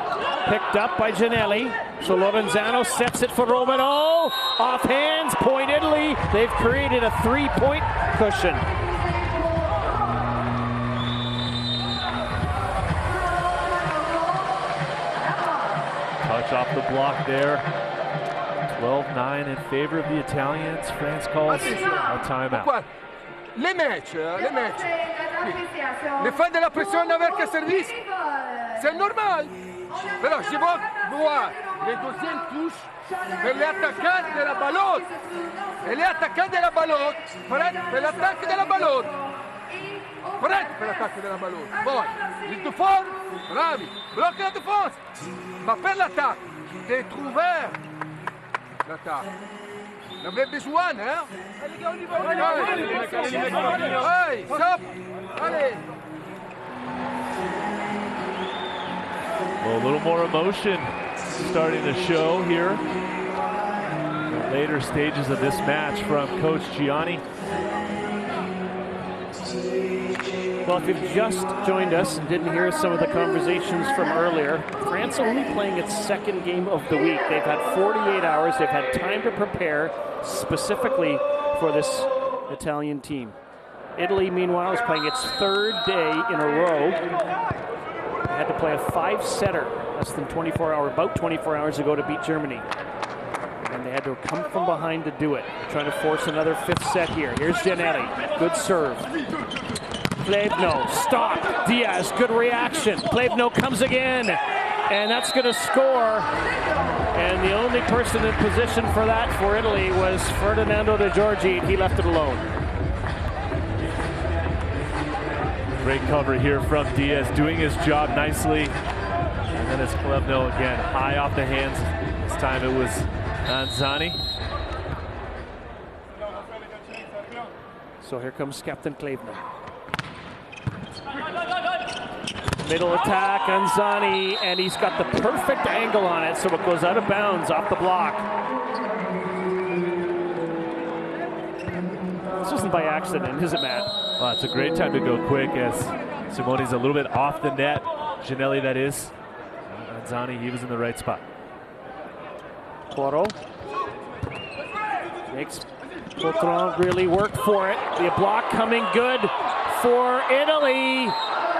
Picked up by Giannelli. So Lorenzano sets it for Romano. Off hands, point Italy. They've created a 3-point cushion. Touch off the block there. 12-9 in favor of the Italians. France calls a timeout. Les matchs, les fins de la pression avec le service, c'est normal. Mais je veux voir les deuxièmes touches vers les attaquants de la ballotte. Et les attaquants de la ballotte, prêts pour l'attaque de la ballotte. Prêts pour l'attaque de la ballotte. Poi, il te fort, bravi, bloque la défense. Ma per l'attaque, de trouver l'attaque. On avait besoin, hein? Allez, stop! Allez! Well, a little more emotion starting to show here. The later stages of this match from Coach Gianni. Well, if you've just joined us and didn't hear some of the conversations from earlier, France only playing its 2nd game of the week. They've had 48 hours. They've had time to prepare specifically for this Italian team. Italy, meanwhile, is playing its 3rd day in a row. They had to play a 5-setter less than 24 hours, about 24 hours ago to beat Germany. And they had to come from behind to do it. Trying to force another 5th set here. Here's Giannelli. Good serve. Plevno, stop. Diaz, good reaction. Plevno comes again. And that's going to score. And the only person in position for that for Italy was Ferdinando De Giorgi. He left it alone. Great cover here from Diaz, doing his job nicely. And then it's Plevno again, high off the hands. This time it was Anzani. So here comes Captain Plevno. Middle attack, Anzani, and he's got the perfect angle on it, so it goes out of bounds off the block. This isn't by accident, is it, Matt? Well, it's a great time to go quick as Simone's a little bit off the net. Giannelli, that is. Anzani, he was in the right spot. Poro makes Potron really work for it. The block coming good for Italy.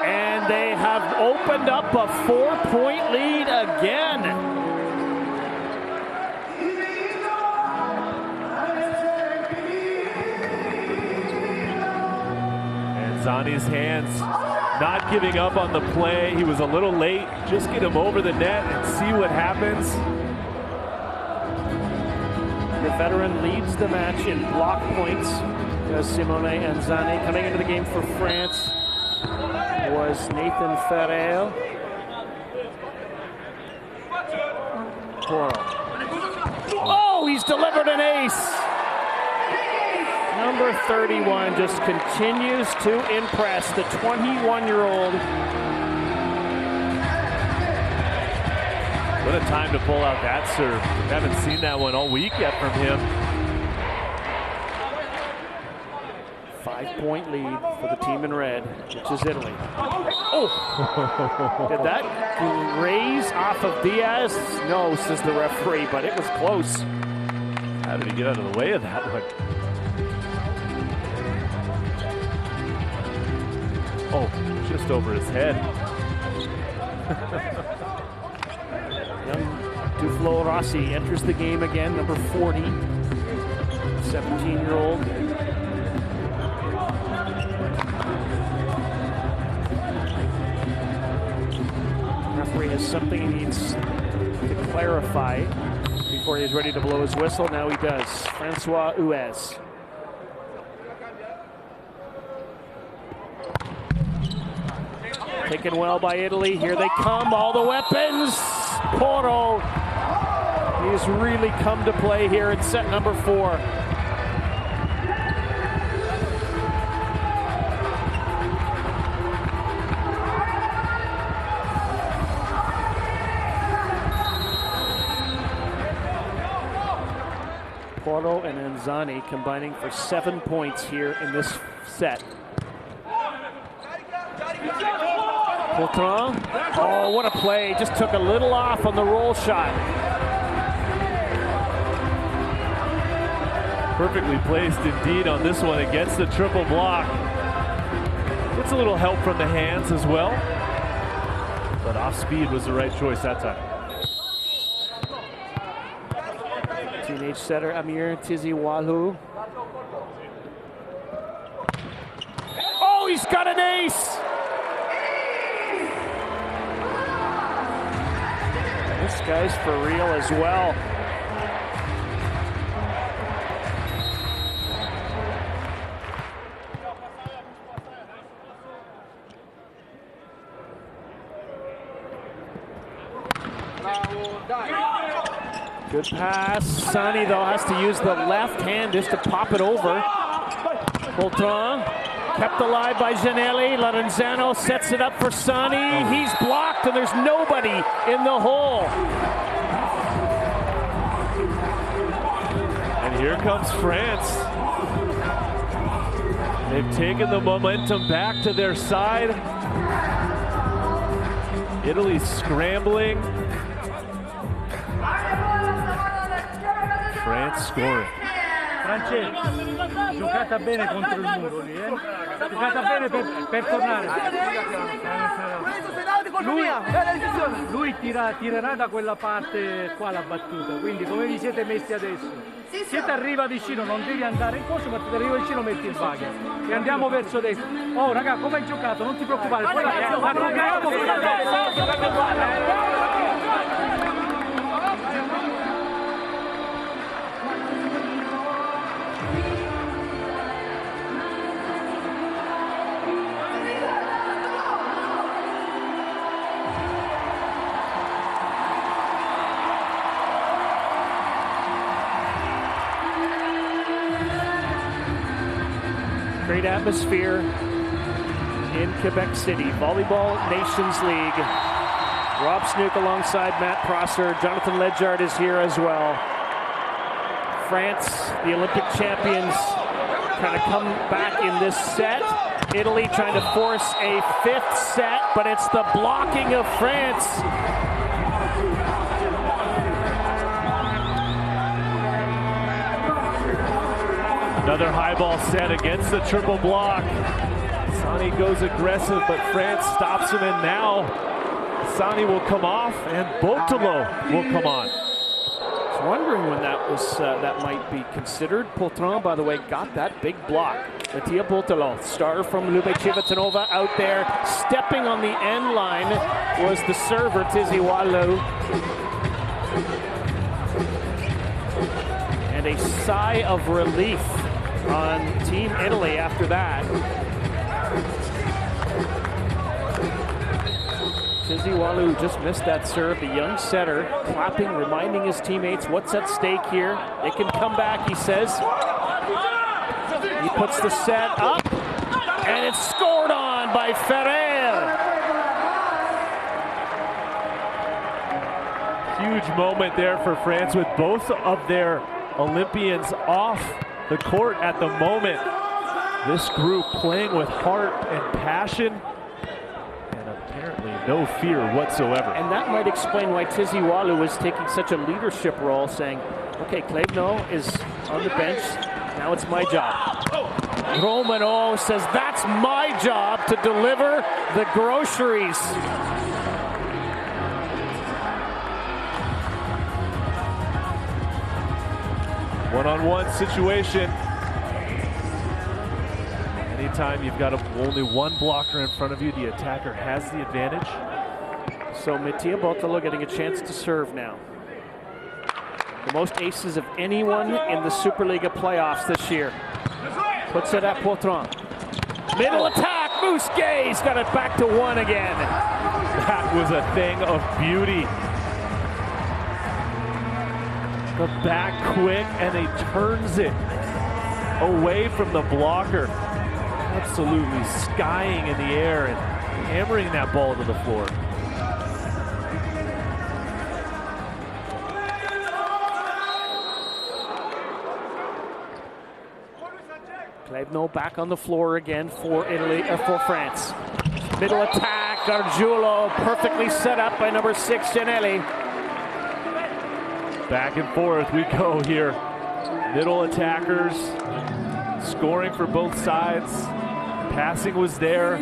And they have opened up a 4-point lead again. Sani's hands not giving up on the play. He was a little late. Just get him over the net and see what happens. The veteran leads the match in block points. Simone Anzani. Coming into the game for France was Nathan Ferrer. Oh, he's delivered an ace. Number 31 just continues to impress the 21-year-old. What a time to pull out that serve. We haven't seen that one all week yet from him. 5-point lead for the team in red, which is Italy. Oh! Did that graze off of Diaz? No, says the referee, but it was close. How did he get out of the way of that one? Oh, just over his head. Young Duflo Rossi enters the game again, number 40, 17-year-old. Referee has something he needs to clarify before he's ready to blow his whistle. Now he does. Francois Huez. Taken well by Italy. Here they come, all the weapons. Porro. He's really come to play here in set number 4. Porro and Anzani combining for 7 points here in this set. Poltron. Oh, what a play. Just took a little off on the roll shot. Perfectly placed indeed on this one against the triple block. Gets a little help from the hands as well. But off speed was the right choice that time. Teenage setter Amir Tiziwalu. Oh, he's got an ace! This guy's for real as well. Good pass. Sani, though, has to use the left hand just to pop it over. Poltron kept alive by Gianelli. Lorenzano sets it up for Sani. He's blocked, and there's nobody in the hole. And here comes France. They've taken the momentum back to their side. Italy scrambling. France scoring. Francesco, giocata bene contro il muro lì, giocata bene per tornare. Lui tirerà da quella parte qua la battuta, quindi come vi siete messi adesso? Se ti arriva vicino non devi andare in corso, ma se ti arriva vicino metti il bugger e andiamo verso destra. Oh raga, come hai giocato? Non ti preoccupare, poi Great atmosphere in Quebec City. Volleyball Nations League. Rob Snook alongside Matt Prosser. Jonathan Ledgard is here as well. France, the Olympic champions, trying to come back in this set. Italy trying to force a 5th set, but it's the blocking of France. Another high ball set against the triple block. Sani goes aggressive, but France stops him, and now Sani will come off, and Botolo will come on. I was wondering when that might be considered. Poltron, by the way, got that big block. Mattia Boltolo, star from Lube Civitanova, out there. Stepping on the end line was the server, Tiziwalu. And a sigh of relief on Team Italy after that. Tiziwalu just missed that serve. The young setter clapping, reminding his teammates what's at stake here. They can come back, he says. He puts the set up, and it's scored on by Ferrer. Huge moment there for France with both of their Olympians off the court at the moment. This group playing with heart and passion, and apparently no fear whatsoever. And that might explain why Tiziwalu was taking such a leadership role, saying, okay, Klebno is on the bench, now it's my job. Romano says, that's my job to deliver the groceries. One-on-one situation. Anytime you've got only one blocker in front of you, the attacker has the advantage. So Mattia Boltolo getting a chance to serve now. The most aces of anyone in the Superliga playoffs this year. Puts it at Poitron. Middle attack, Mousquet's got it back to one again. That was a thing of beauty. The back quick, and he turns it away from the blocker. Absolutely skying in the air and hammering that ball to the floor. Klebno back on the floor again for Italy, for France. Middle attack, Gargiulo perfectly set up by number 6, Gianelli. Back and forth we go here. Middle attackers scoring for both sides. Passing was there.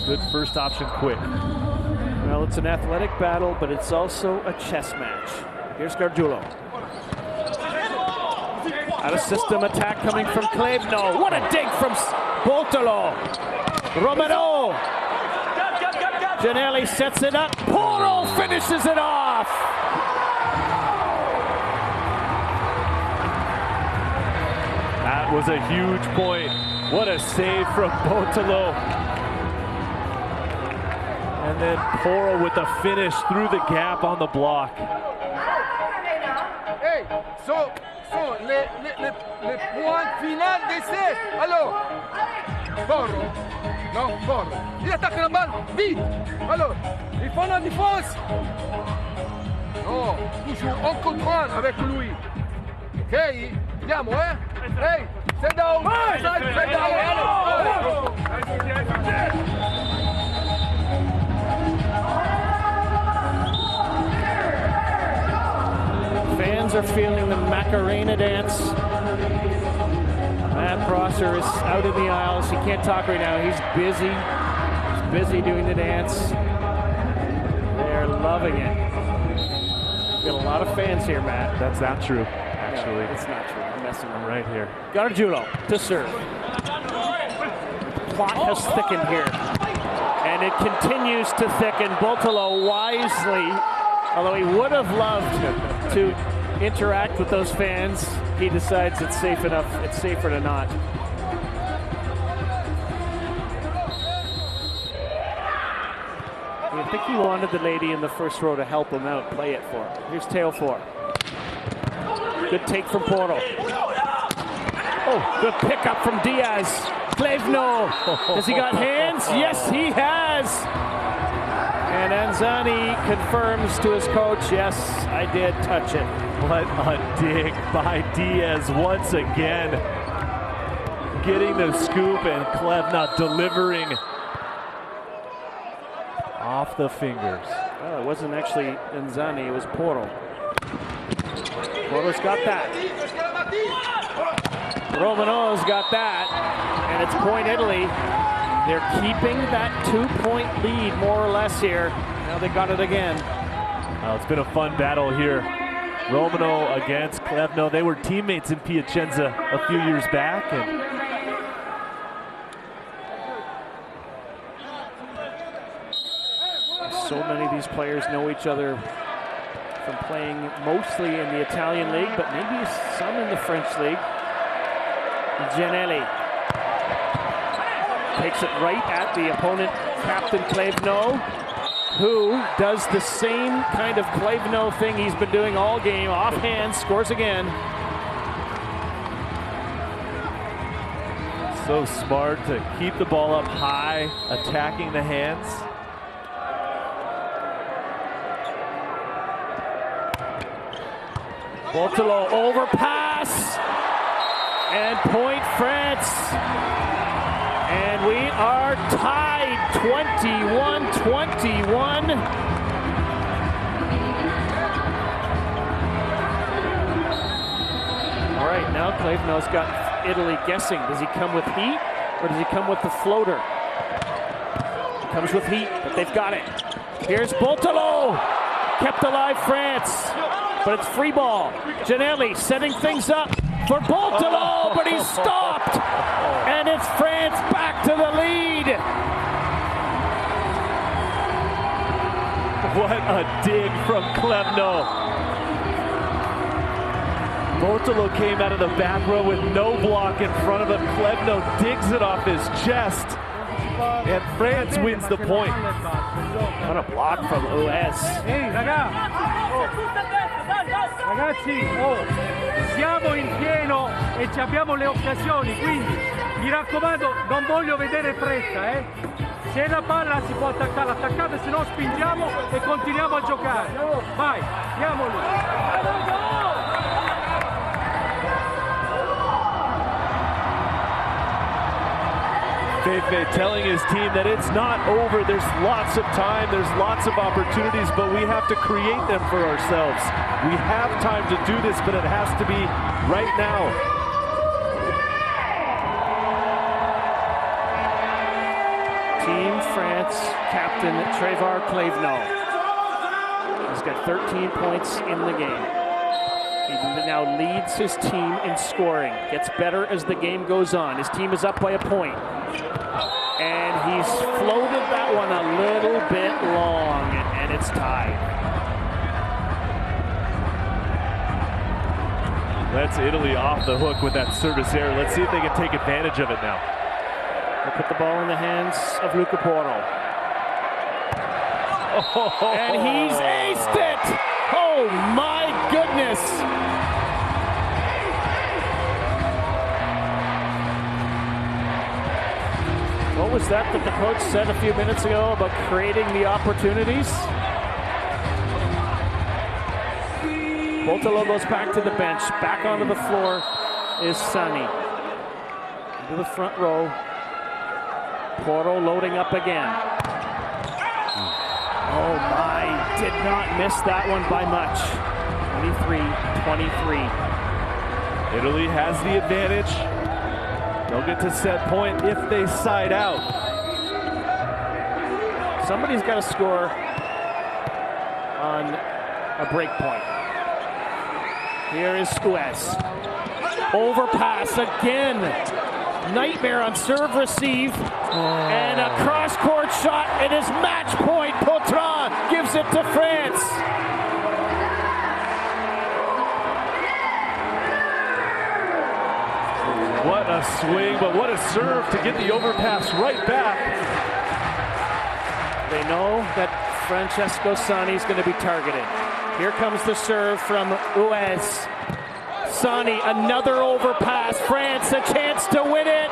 Good first option quick. Well, it's an athletic battle, but it's also a chess match. Here's Gargiulo. Out of system attack coming from Klebno. What a dig from Boltolo. Romano. Gianelli sets it up. Poro finishes it off. That was a huge point. What a save from Boltolo. And then Poro with the finish through the gap on the block. Hey, so les points final d'essai. Alors, Poro. Non, Poro. Il attaque la balle, vite. Alors, il faut la défense. Non, toujours en contrôle avec lui. Ok, andiamo, Hey, sit down. Sit down. Fans are feeling the Macarena dance. Matt Prosser is out in the aisles. He can't talk right now. He's busy. He's busy doing the dance. They're loving it. Got a lot of fans here, Matt. That's not true, actually. No, it's not true. I'm messing around. Right here. Gargiulo to serve. The plot has thickened here. And it continues to thicken. Boltolo wisely, although he would have loved to interact with those fans, he decides it's safe enough, it's safer to not. I think he wanted the lady in the first row to help him out, play it for him. Here's tail 4. Good take from Poro. Oh, good pickup from Diaz. Klebno, has he got hands? Yes, he has. And Anzani confirms to his coach, yes, I did touch it. What a dig by Diaz once again. Getting the scoop, and Klebno delivering off the fingers. Well, it wasn't actually Anzani, it was Poro. Poro's got that. Romano's got that. And it's point Italy. They're keeping that 2-point lead more or less here. Now they got it again. Well, it's been a fun battle here. Romano against Klebno. They were teammates in Piacenza a few years back, and these players know each other from playing mostly in the Italian league, but maybe some in the French league. Gianelli takes it right at the opponent, Captain Clevenot, who does the same kind of Clevenot thing he's been doing all game. Offhand, scores again. So smart to keep the ball up high, attacking the hands. Boltolo overpass, and point France. And we are tied 21-21. All right, now Clevenot's got Italy guessing. Does he come with heat or does he come with the floater? He comes with heat, but they've got it. Here's Boltolo, kept alive France, but it's free ball. Gianelli setting things up for Boltolo, but he's stopped, and it's France back to the lead. What a dig from Clevenot. Boltolo came out of the back row with no block in front of him. Clevenot digs it off his chest, and France wins the point. What a block from US. Ehi ragazzi, siamo in pieno e ci abbiamo le occasioni, quindi mi raccomando, non voglio vedere fretta, Se la palla si può attaccare, attaccate, se no spingiamo e continuiamo a giocare. Vai, andiamoli. Fefe telling his team that it's not over. There's lots of time, there's lots of opportunities, but we have to create them for ourselves. We have time to do this, but it has to be right now. Team France captain Trevor Clevenot. He's got 13 points in the game. He now leads his team in scoring. Gets better as the game goes on. His team is up by a point. And he's floated that one a little bit long, and it's tied. That's Italy off the hook with that service error. Let's see if they can take advantage of it now. They'll put the ball in the hands of Luca Porro. And he's aced it! Oh my goodness! What was that the coach said a few minutes ago about creating the opportunities? Boltolo goes back to the bench. Back onto the floor is Sani. Into the front row. Porro loading up again. Oh my, did not miss that one by much. 23-23. Italy has the advantage. They'll get to set point if they side out. Somebody's got to score on a break point. Here is Suez. Overpass again. Nightmare on serve receive. And a cross-court shot. It is match point. Potran gives it to France. What a swing, but what a serve to get the overpass right back. They know that Francesco Sani is going to be targeted. Here comes the serve from Uez. Sani, another overpass. France, a chance to win it.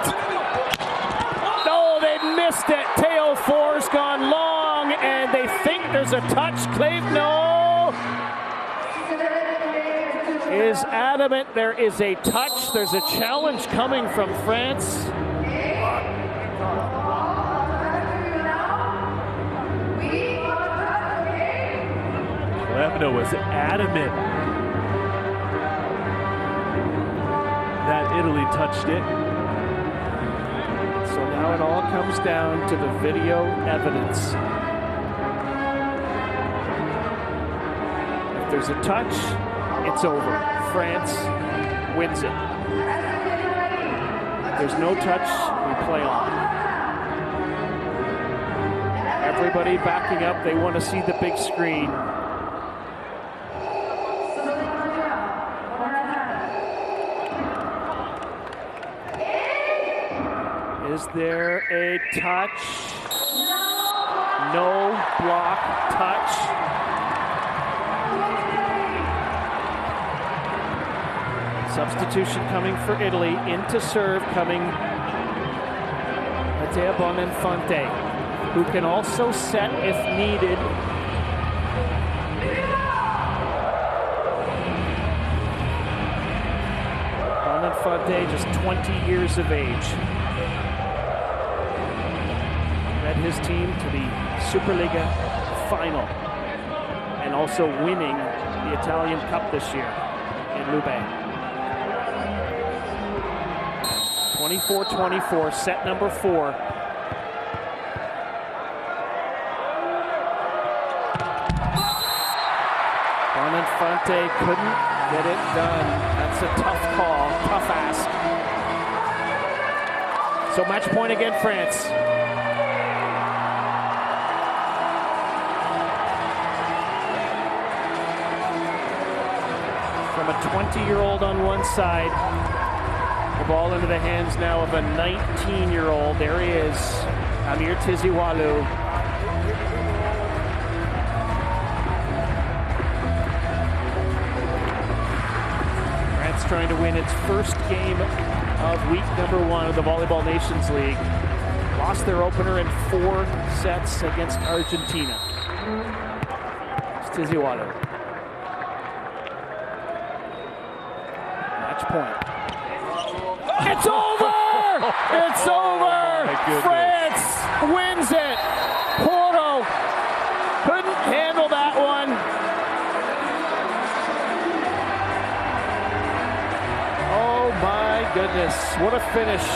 No, they missed it. Teo Four's gone long, and they think there's a touch. Clevenot is adamant there is a touch. There's a challenge coming from France. Clevenot was adamant that Italy touched it. So now it all comes down to the video evidence. If there's a touch, it's over. France wins it. If there's no touch, we play on. Everybody backing up. They want to see the big screen. Is there a touch? No block touch. Substitution coming for Italy. Into serve coming Matteo Bonenfante, who can also set if needed. Bonenfante, just 20 years of age. Led his team to the Superliga final and also winning the Italian Cup this year in Lube. 24-24, set number 4. Bonenfante couldn't get it done. That's a tough call, tough ask. So match point again, France. From a 20-year-old on one side, the ball into the hands now of a 19-year-old. There he is, Amir Tiziwalu. France trying to win its first game of week number 1 of the Volleyball Nations League. Lost their opener in 4 sets against Argentina. It's Tiziwalu. Match point. It's over! It's over! France wins it! Porto couldn't handle that one. Oh my goodness, what a finish.